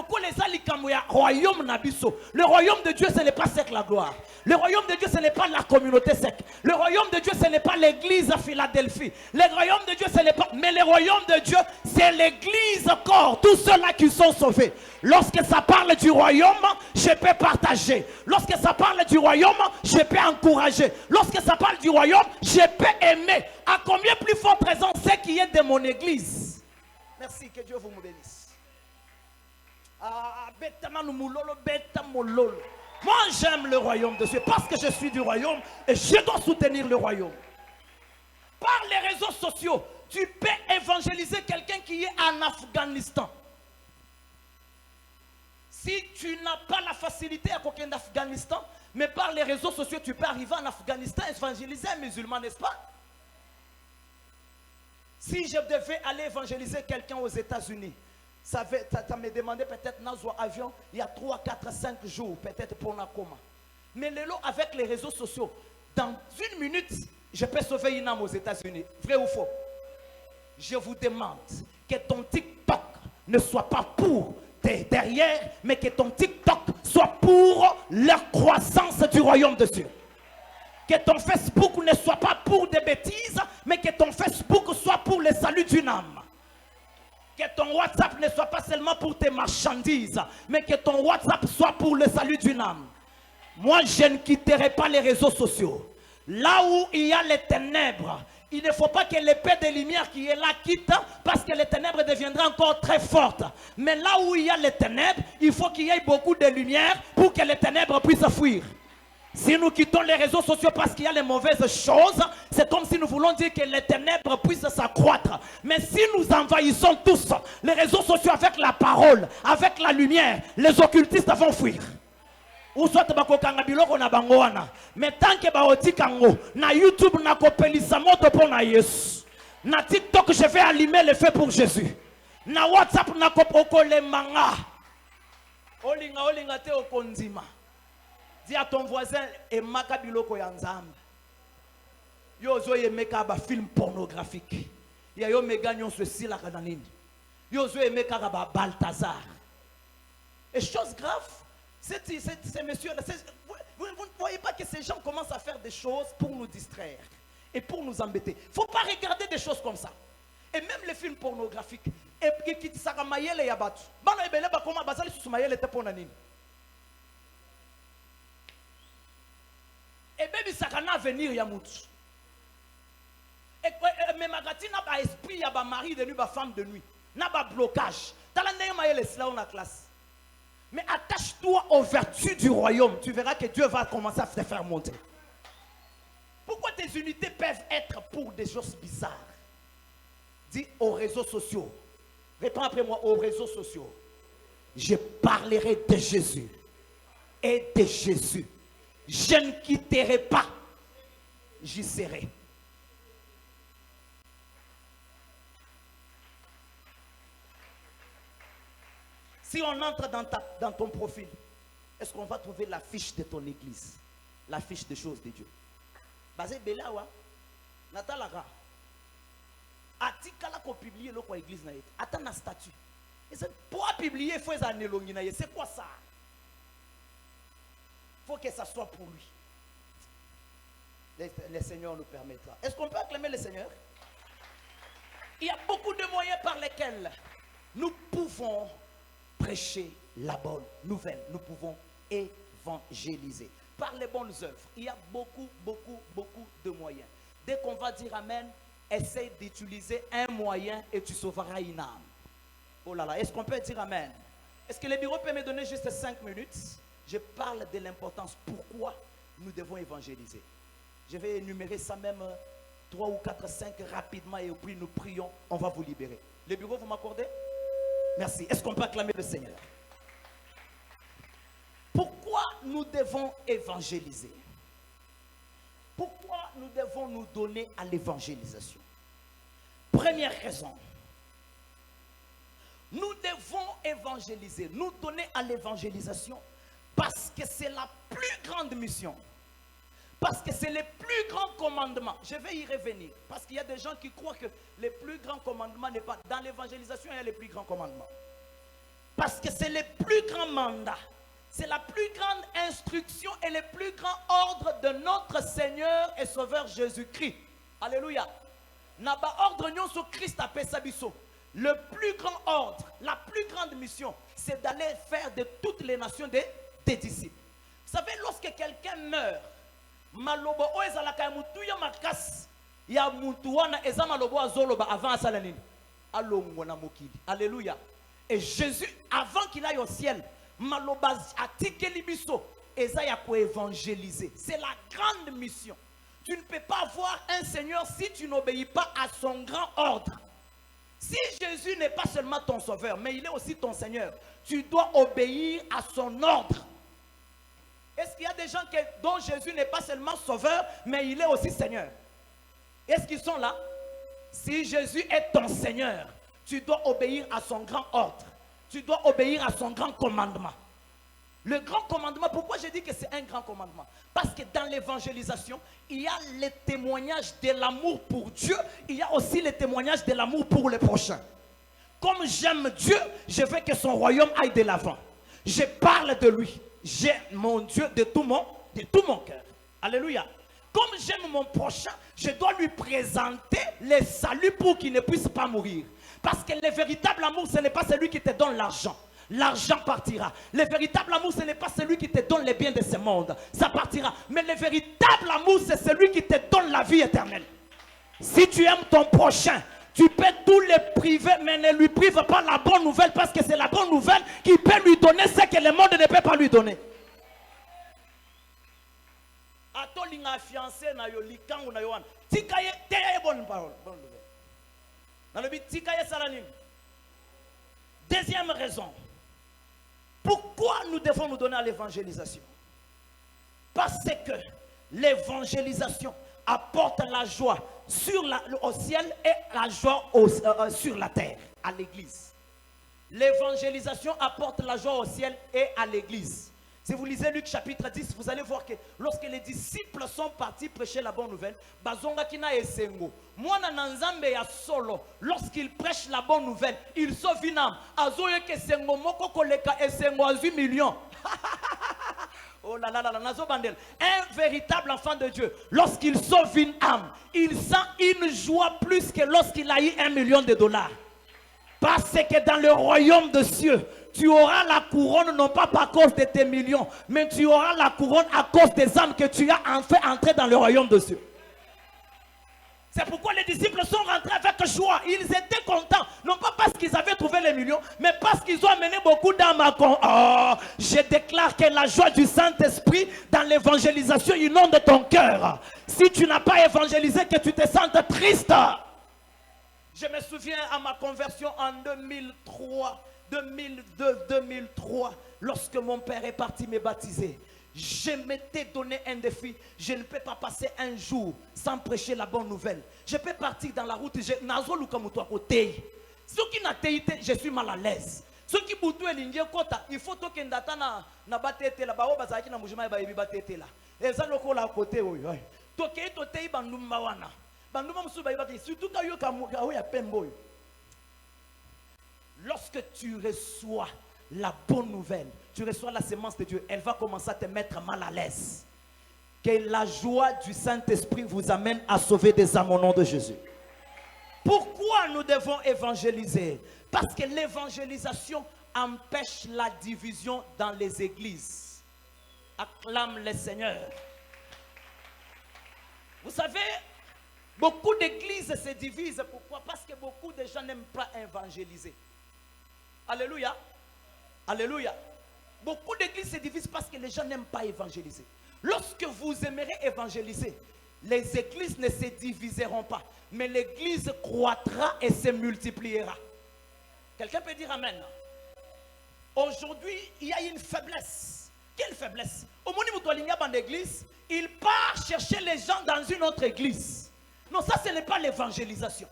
royaume nabiso. Le royaume de Dieu, ce n'est pas sec la gloire. Le royaume de Dieu, ce n'est pas la communauté sec. Le royaume de Dieu, ce n'est pas l'église à Philadelphie. Le royaume de Dieu, ce n'est pas. Mais le royaume de Dieu, c'est l'église corps. Tous ceux-là qui sont sauvés. Lorsque ça parle du royaume, je peux partager. Lorsque ça parle du royaume, je peux encourager. Lorsque ça parle du royaume, je peux aimer. À combien plus forte raison c'est qui est de mon église? Merci, que Dieu vous bénisse. Moi j'aime le royaume de Dieu parce que je suis du royaume et je dois soutenir le royaume. Par les réseaux sociaux, tu peux évangéliser quelqu'un qui est en Afghanistan. Si tu n'as pas la facilité à quelqu'un d'Afghanistan, mais par les réseaux sociaux, tu peux arriver en Afghanistan et évangéliser un musulman, n'est-ce pas? Si je devais aller évangéliser quelqu'un aux États-Unis, ça me demandait peut-être dans un avion, il y a 3, 4, 5 jours, peut-être pour Nakoma. Mais avec les réseaux sociaux, dans 1 minute, je peux sauver une âme aux États-Unis. Vrai ou faux? Je vous demande que ton TikTok ne soit pas pour derrière, mais que ton TikTok soit pour la croissance du royaume de Dieu. Que ton Facebook ne soit pas pour des bêtises, mais que ton Facebook soit pour le salut d'une âme. Que ton WhatsApp ne soit pas seulement pour tes marchandises, mais que ton WhatsApp soit pour le salut d'une âme. Moi, je ne quitterai pas les réseaux sociaux. Là où il y a les ténèbres, il ne faut pas que l'épée de lumière qui est là quitte, parce que les ténèbres deviendront encore très fortes. Mais là où il y a les ténèbres, il faut qu'il y ait beaucoup de lumière pour que les ténèbres puissent fuir. Si nous quittons les réseaux sociaux parce qu'il y a les mauvaises choses, c'est comme si nous voulons dire que les ténèbres puissent s'accroître. Mais si nous envahissons tous les réseaux sociaux avec la parole, avec la lumière, les occultistes vont fuir. Ou soit bakokanga biloko na bango wana. Mais tant que baotikango na YouTube na kopelisa moto pour na Yesu. Na TikTok je vais allumer le feu pour Jésus. Na WhatsApp na kopokole manga. Olinga te okondima. Dis à ton voisin et makabiloko ya nzambe. Yo zo yemeka ba film pornographique. Ya yo mega nyon ceci la kananini. Yo zo yemeka ba Balthazar. Et chose grave, ces messieurs-là, vous ne voyez pas que ces gens commencent à faire des choses pour nous distraire et pour nous embêter. Il ne faut pas regarder des choses comme ça. Et même les films pornographiques. Et qui saka mayele ya batu. Bana ebele ba koma bazali susu mayele te pona nini. Et baby saka na venir ya mutu. Et mais magati na ba esprit ya ba mari de nuit, ba femme de nuit. Na ba blocage. Talande mayele sila na classe. Mais attache-toi aux vertus du royaume. Tu verras que Dieu va commencer à te faire monter. Pourquoi tes unités peuvent être pour des choses bizarres? Dis aux réseaux sociaux. Réponds après moi, aux réseaux sociaux. Je parlerai de Jésus. Et de Jésus. je ne quitterai pas. J'y serai. Si on entre dans ton profil, est-ce qu'on va trouver la fiche de ton église? La fiche des choses de Dieu. Basé Belawa, Natalaka. Atikala ko publier le quoi église na yete. Attends un statut. Et c'est pour publier, il faut les années longues. C'est quoi ça? Il faut que ça soit pour lui. Le Seigneur nous permettra. Est-ce qu'on peut acclamer le Seigneur? Il y a beaucoup de moyens par lesquels nous pouvons prêcher la bonne nouvelle. Nous pouvons évangéliser. Par les bonnes œuvres. Il y a beaucoup de moyens. Dès qu'on va dire Amen, essaye d'utiliser un moyen et tu sauveras une âme. Oh là là, est-ce qu'on peut dire Amen? Est-ce que le bureau peut me donner juste 5 minutes? Je parle de l'importance. Pourquoi nous devons évangéliser? Je vais énumérer ça même 3 ou 4, 5 rapidement et puis nous prions. On va vous libérer. Le bureau, vous m'accordez? Merci. Est-ce qu'on peut acclamer le Seigneur? Pourquoi nous devons évangéliser? Pourquoi nous devons nous donner à l'évangélisation? Première raison. Nous devons évangéliser, nous donner à l'évangélisation parce que c'est la plus grande mission. Parce que c'est le plus grand commandement. Je vais y revenir. Parce qu'il y a des gens qui croient que le plus grand commandement n'est pas... Dans l'évangélisation, il y a le plus grand commandement. Parce que c'est le plus grand mandat. C'est la plus grande instruction et le plus grand ordre de notre Seigneur et Sauveur Jésus-Christ. Alléluia. Naba ordre nyon sur Christ a pesabiso. Le plus grand ordre, la plus grande mission, c'est d'aller faire de toutes les nations des disciples. Vous savez, lorsque quelqu'un meurt, malobo o ezalaka mutu ya makas ya mutu wana eza malobo azoloba avant asalanini alongo na mokili. Alléluia. Et Jésus, avant qu'il aille au ciel, maloba atikeli biso eza ya ko évangéliser. C'est la grande mission. Tu ne peux pas avoir un Seigneur si tu n'obéis pas à son grand ordre. Si Jésus n'est pas seulement ton sauveur, mais il est aussi ton Seigneur, tu dois obéir à son ordre. Est-ce qu'il y a des gens dont Jésus n'est pas seulement sauveur, mais il est aussi Seigneur? Est-ce qu'ils sont là? Si Jésus est ton Seigneur, tu dois obéir à son grand ordre. Tu dois obéir à son grand commandement. Le grand commandement, pourquoi je dis que c'est un grand commandement? Parce que dans l'évangélisation, il y a le témoignage de l'amour pour Dieu, il y a aussi le témoignage de l'amour pour le prochain. Comme j'aime Dieu, je veux que son royaume aille de l'avant. Je parle de lui. J'aime mon Dieu de tout mon cœur. Alléluia. Comme j'aime mon prochain, je dois lui présenter le salut pour qu'il ne puisse pas mourir. Parce que le véritable amour, ce n'est pas celui qui te donne l'argent. L'argent partira. Le véritable amour, ce n'est pas celui qui te donne les biens de ce monde. Ça partira. Mais le véritable amour, c'est celui qui te donne la vie éternelle. Si tu aimes ton prochain, tu peux tout les priver, mais ne lui prive pas la bonne nouvelle, parce que c'est la bonne nouvelle qui peut lui donner ce que le monde ne peut pas lui donner. Atolinga fiancé na yo likangu na yoan. Tikaye teye bonne parole. Bonne nouvelle. Dans le but tikaye salanim. Deuxième raison. Pourquoi nous devons nous donner à l'évangélisation? Parce que l'évangélisation apporte la joie au ciel et la joie sur la terre, à l'église. L'évangélisation apporte la joie au ciel et à l'église. Si vous lisez Luc chapitre 10, vous allez voir que lorsque les disciples sont partis prêcher la bonne nouvelle, lorsqu'ils prêchent la bonne nouvelle, ils sauvent une âme. Oh là là là là, un véritable enfant de Dieu, lorsqu'il sauve une âme, il sent une joie plus que lorsqu'il a eu $1 million. Parce que dans le royaume de cieux, tu auras la couronne non pas par cause de tes millions, mais tu auras la couronne à cause des âmes que tu as fait entrer dans le royaume de cieux. C'est pourquoi les disciples sont rentrés avec joie. Ils étaient contents. Non pas parce qu'ils avaient trouvé les millions, mais parce qu'ils ont amené beaucoup d'âmes à... Oh, je déclare que la joie du Saint-Esprit dans l'évangélisation inonde ton cœur. Si tu n'as pas évangélisé, que tu te sentes triste. Je me souviens à ma conversion en 2003, 2002, 2003, lorsque mon père est parti me baptiser. Je m'étais donné un défi. Je ne peux pas passer un jour sans prêcher la bonne nouvelle. Je peux partir dans la route. Je suis mal à l'aise. Ce qui boutou elingi kota, il faut que ndata na batete la bao bazaki na mujima ba yebi batete la. Eza lokola à côté oyo. Toke to tei bandumba wana. Bandumba musu ba yebaki surtout ka yo ka ya pembo. Lorsque tu reçois la bonne nouvelle, tu reçois la sémence de Dieu, elle va commencer à te mettre mal à l'aise. Que la joie du Saint-Esprit vous amène à sauver des âmes au nom de Jésus. Pourquoi nous devons évangéliser? Parce que l'évangélisation empêche la division dans les églises. Acclame le Seigneur. Vous savez, beaucoup d'églises se divisent. Pourquoi? Parce que beaucoup de gens n'aiment pas évangéliser. Alléluia. Alléluia. Beaucoup d'églises se divisent parce que les gens n'aiment pas évangéliser. Lorsque vous aimerez évangéliser, les églises ne se diviseront pas, mais l'église croîtra et se multipliera. Quelqu'un peut dire amen. Aujourd'hui, il y a une faiblesse. Quelle faiblesse? Au moment où tu es dans l'église, il part chercher les gens dans une autre église. Non, ça ce n'est pas l'évangélisation.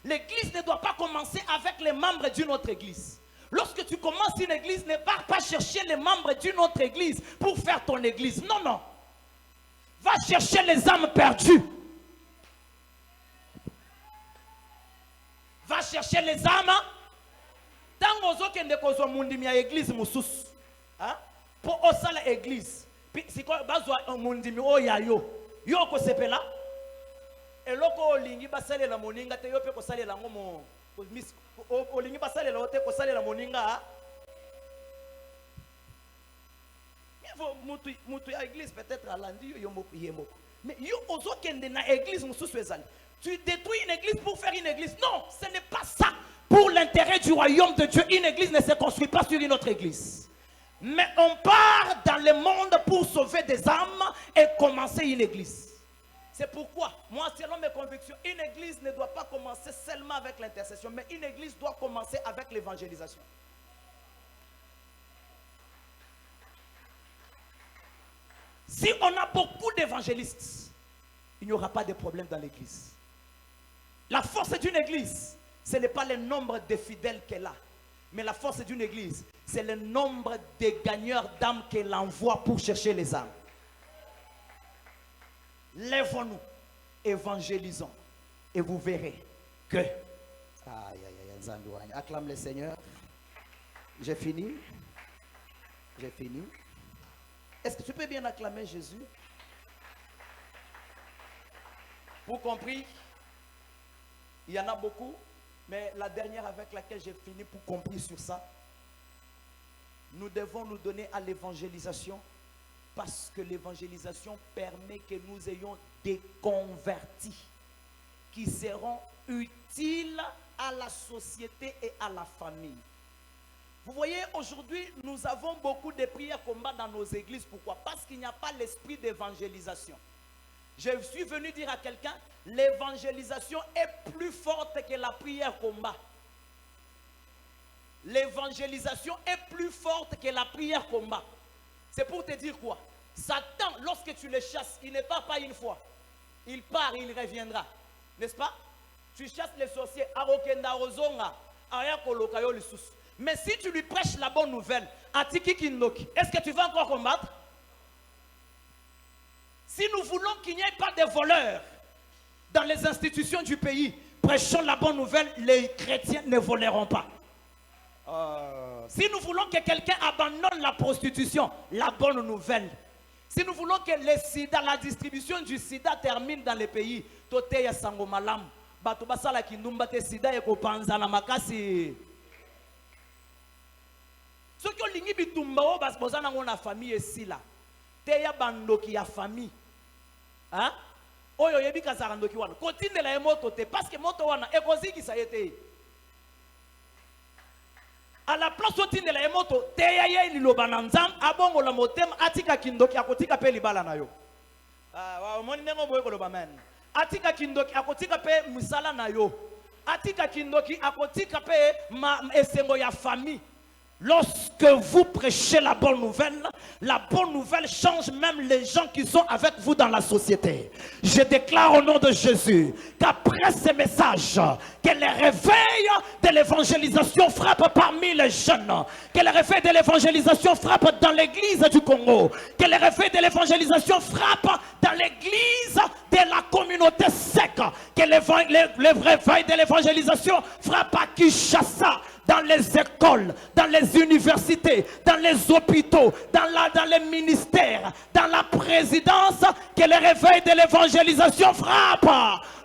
L'église ne doit pas commencer avec les membres d'une autre église. Lorsque tu commences une église, ne pars pas chercher les membres d'une autre église pour faire ton église. Non, non. Va chercher les âmes perdues. Va chercher les âmes. Tant que tu as une église, pour osala église. Si tu as une yo ko sepela. Et loko lingi basale la moninga te yo pe ko sale la ngomo. Olingi basale la ote ko sale la moninga. Mutu ya église peut-être à l'andi yo yemo. Mais yo ozo kende na église mususu ezali. Tu détruis une église pour faire une église. Non, ce n'est pas ça. Pour l'intérêt du royaume de Dieu, une église ne se construit pas sur une autre église. Mais on part dans le monde pour sauver des âmes et commencer une église. C'est pourquoi, moi, selon mes convictions, une église ne doit pas commencer seulement avec l'intercession, mais une église doit commencer avec l'évangélisation. Si on a beaucoup d'évangélistes, il n'y aura pas de problème dans l'église. La force d'une église, ce n'est pas le nombre de fidèles qu'elle a, mais la force d'une église, c'est le nombre de gagneurs d'âmes qu'elle envoie pour chercher les âmes. Lèvons-nous, évangélisons, et vous verrez que... Acclame le Seigneur. J'ai fini. J'ai fini. Est-ce que tu peux bien acclamer Jésus? Pour compris, il y en a beaucoup, mais la dernière avec laquelle j'ai fini pour compris sur ça, nous devons nous donner à l'évangélisation. Parce que l'évangélisation permet que nous ayons des convertis qui seront utiles à la société et à la famille. Vous voyez, aujourd'hui, nous avons beaucoup de prières combat dans nos églises. Pourquoi? Parce qu'il n'y a pas l'esprit d'évangélisation. Je suis venu dire à quelqu'un, l'évangélisation est plus forte que la prière combat. L'évangélisation est plus forte que la prière combat. C'est pour te dire quoi? Satan, lorsque tu le chasses, il ne part pas une fois. Il part, il reviendra. N'est-ce pas? Tu chasses les sorciers. Mais si tu lui prêches la bonne nouvelle, est-ce que tu vas encore combattre? Si nous voulons qu'il n'y ait pas de voleurs dans les institutions du pays, prêchons la bonne nouvelle, les chrétiens ne voleront pas. Si nous voulons que quelqu'un abandonne la prostitution, la bonne nouvelle. Si nous voulons que le sida, la distribution du sida termine dans les pays, tote ya sango malam, bato basala kindumba te sida eko panza na makasi. Ceux qui ont lingi bitumba o basboza nango na famille esila. Te ya bandoki ya famille. Hein? Oyo yebi kazara ndoki wana. Kotinde la moto te parce que moto wana ekoziki sa yete. À la place où tu es moto, tu es lilobananzam, abongo la motem, atika kindoki akotika pe libala na yo. Moni nengo boye ko lobamen. Atika kindoki akotika pe misala na yo. Atika kindoki akotika pe esengo ya famille. Lorsque vous prêchez la bonne nouvelle change même les gens qui sont avec vous dans la société. Je déclare au nom de Jésus qu'après ces messages, que le réveil de l'évangélisation frappe parmi les jeunes, que le réveil de l'évangélisation frappe dans l'église du Congo, que le réveil de l'évangélisation frappe dans l'église de la communauté sec, que le réveil de l'évangélisation frappe à Kinshasa, dans les écoles, dans les universités, dans les hôpitaux, dans les ministères, dans la présidence, que le réveil de l'évangélisation frappe.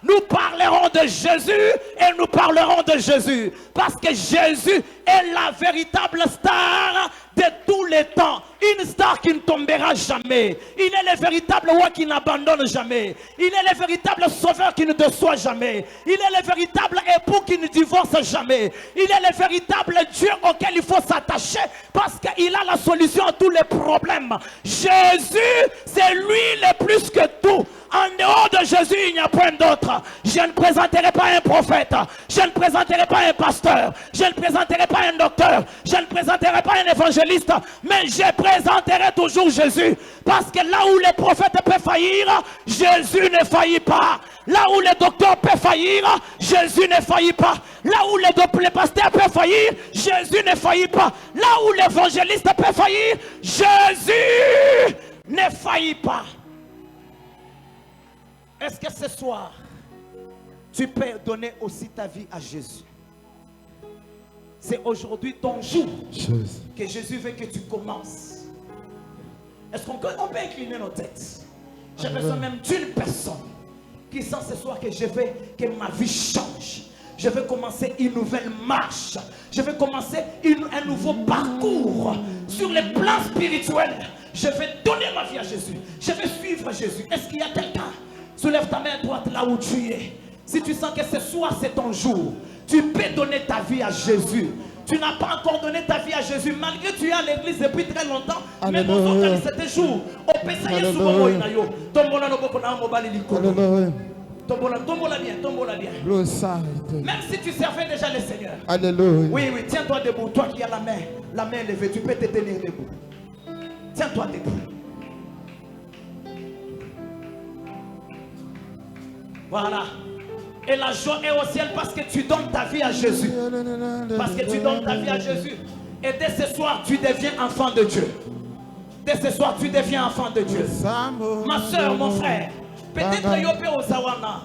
Nous parlerons de Jésus et nous parlerons de Jésus. Parce que Jésus est la véritable star de tous les temps. Une star qui ne tombera jamais. Il est le véritable roi qui n'abandonne jamais. Il est le véritable sauveur qui ne déçoit jamais. Il est le véritable époux qui ne divorce jamais. Il est le véritable Dieu auquel il faut s'attacher parce qu'il a la solution à tous les problèmes. Jésus, c'est lui le plus que tout. En dehors de Jésus, il n'y a point d'autre. Je ne présenterai pas un prophète. Je ne présenterai pas un pasteur. Je ne présenterai pas un docteur. Je ne présenterai pas un évangéliste. Mais je présenterai toujours Jésus. Parce que là où les prophètes peuvent faillir, Jésus ne faillit pas. Là où les docteurs peuvent faillir, Jésus ne faillit pas. Là où les pasteurs peuvent faillir, Jésus ne faillit pas. Là où l'évangéliste peut faillir, Jésus ne faillit pas. Est-ce que ce soir, tu peux donner aussi ta vie à Jésus? C'est aujourd'hui ton jour que Jésus veut que tu commences. Est-ce qu'on peut incliner nos têtes? J'ai besoin même d'une personne qui sent ce soir que je veux que ma vie change. Je veux commencer une nouvelle marche. Je veux commencer un nouveau parcours sur le plan spirituel. Je vais donner ma vie à Jésus. Je vais suivre Jésus. Est-ce qu'il y a quelqu'un? Soulève ta main droite là où tu es. Si tu sens que ce soir c'est ton jour, tu peux donner ta vie à Jésus. Tu n'as pas encore donné ta vie à Jésus, malgré que tu es à l'église depuis très longtemps. Mais dans ce jour, on peut s'aller souvent. Tombola bien. Même si tu servais déjà le Seigneur. Alléluia. Oui, tiens-toi debout. Toi qui as la main levée, tu peux te tenir debout. Tiens-toi debout. Voilà. Et la joie est au ciel parce que tu donnes ta vie à Jésus. Parce que tu donnes ta vie à Jésus. Et dès ce soir, tu deviens enfant de Dieu. Dès ce soir, tu deviens enfant de Dieu. Ma soeur, mon frère, peut-être yopé au Zawana.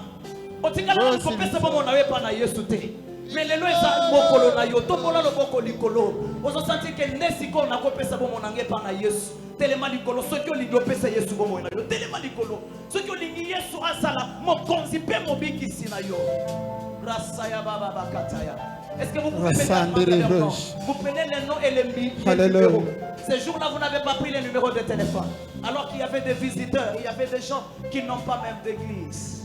Otingala kopesa bomo na wepa na Yesu te. Mais lelo eza mokolo na yo tombola loboko likolo. Ozo sentir que nesiko na kopesa bomo na ngepa na Yesu. Telema likolo soki olingi opesa Yesu bomo na yo. Telema likolo. Soki olingi Yesu asala mokonzi pe mobikisi na yo. Rasaya baba bakataya. Est-ce que vous pouvez mettre les noms? Vous prenez les noms et les numéros. Ce jour-là, vous n'avez pas pris les numéros de téléphone. Alors qu'il y avait des visiteurs, il y avait des gens qui n'ont pas même d'église.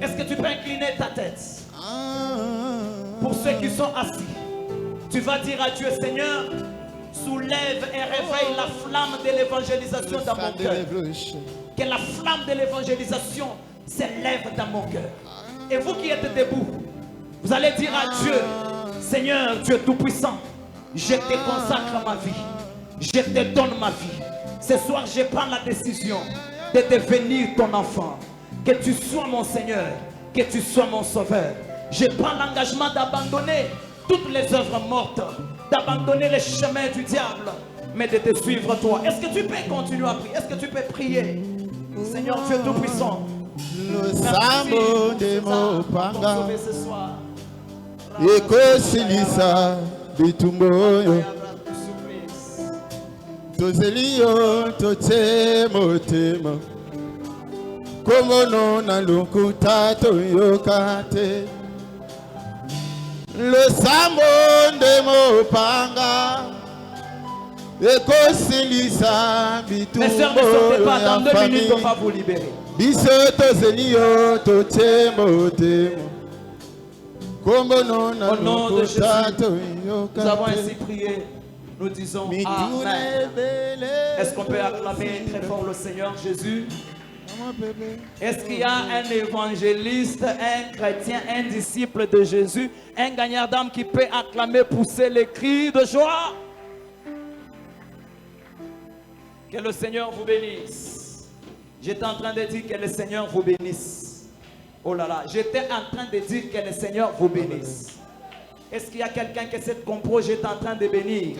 Est-ce que tu peux incliner ta tête? Pour ceux qui sont assis, tu vas dire à Dieu, Seigneur, soulève et réveille la flamme de l'évangélisation dans mon cœur. Que la flamme de l'évangélisation s'élève dans mon cœur. Et vous qui êtes debout, vous allez dire à Dieu, Seigneur, Dieu Tout-Puissant, je te consacre ma vie. Je te donne ma vie. Ce soir, je prends la décision de devenir ton enfant. Que tu sois mon Seigneur, que tu sois mon Sauveur. Je prends l'engagement d'abandonner toutes les œuvres mortes, d'abandonner les chemins du diable, mais de te suivre toi. Est-ce que tu peux continuer à prier? Est-ce que tu peux prier? Seigneur Dieu Tout-Puissant, merci pour sauver ce soir. Ekosilisa bitumboyo tozeliyo totemotema komono na lukuta toyokate le sambo ndemo panga ekosilisa bitumboyo dans 2 minutes on va vous libérer. Biso tozeliyo totemotema. Au nom de Jésus, nous avons ainsi prié. Nous disons Amen. Est-ce qu'on peut acclamer très fort le Seigneur Jésus? Est-ce qu'il y a un évangéliste, un chrétien, un disciple de Jésus, un gagnant d'âme qui peut acclamer, pousser les cris de joie? Que le Seigneur vous bénisse. J'étais en train de dire que le Seigneur vous bénisse. Oh là là, j'étais en train de dire que le Seigneur vous bénisse. Est-ce qu'il y a quelqu'un que cette compro j'étais en train de bénir?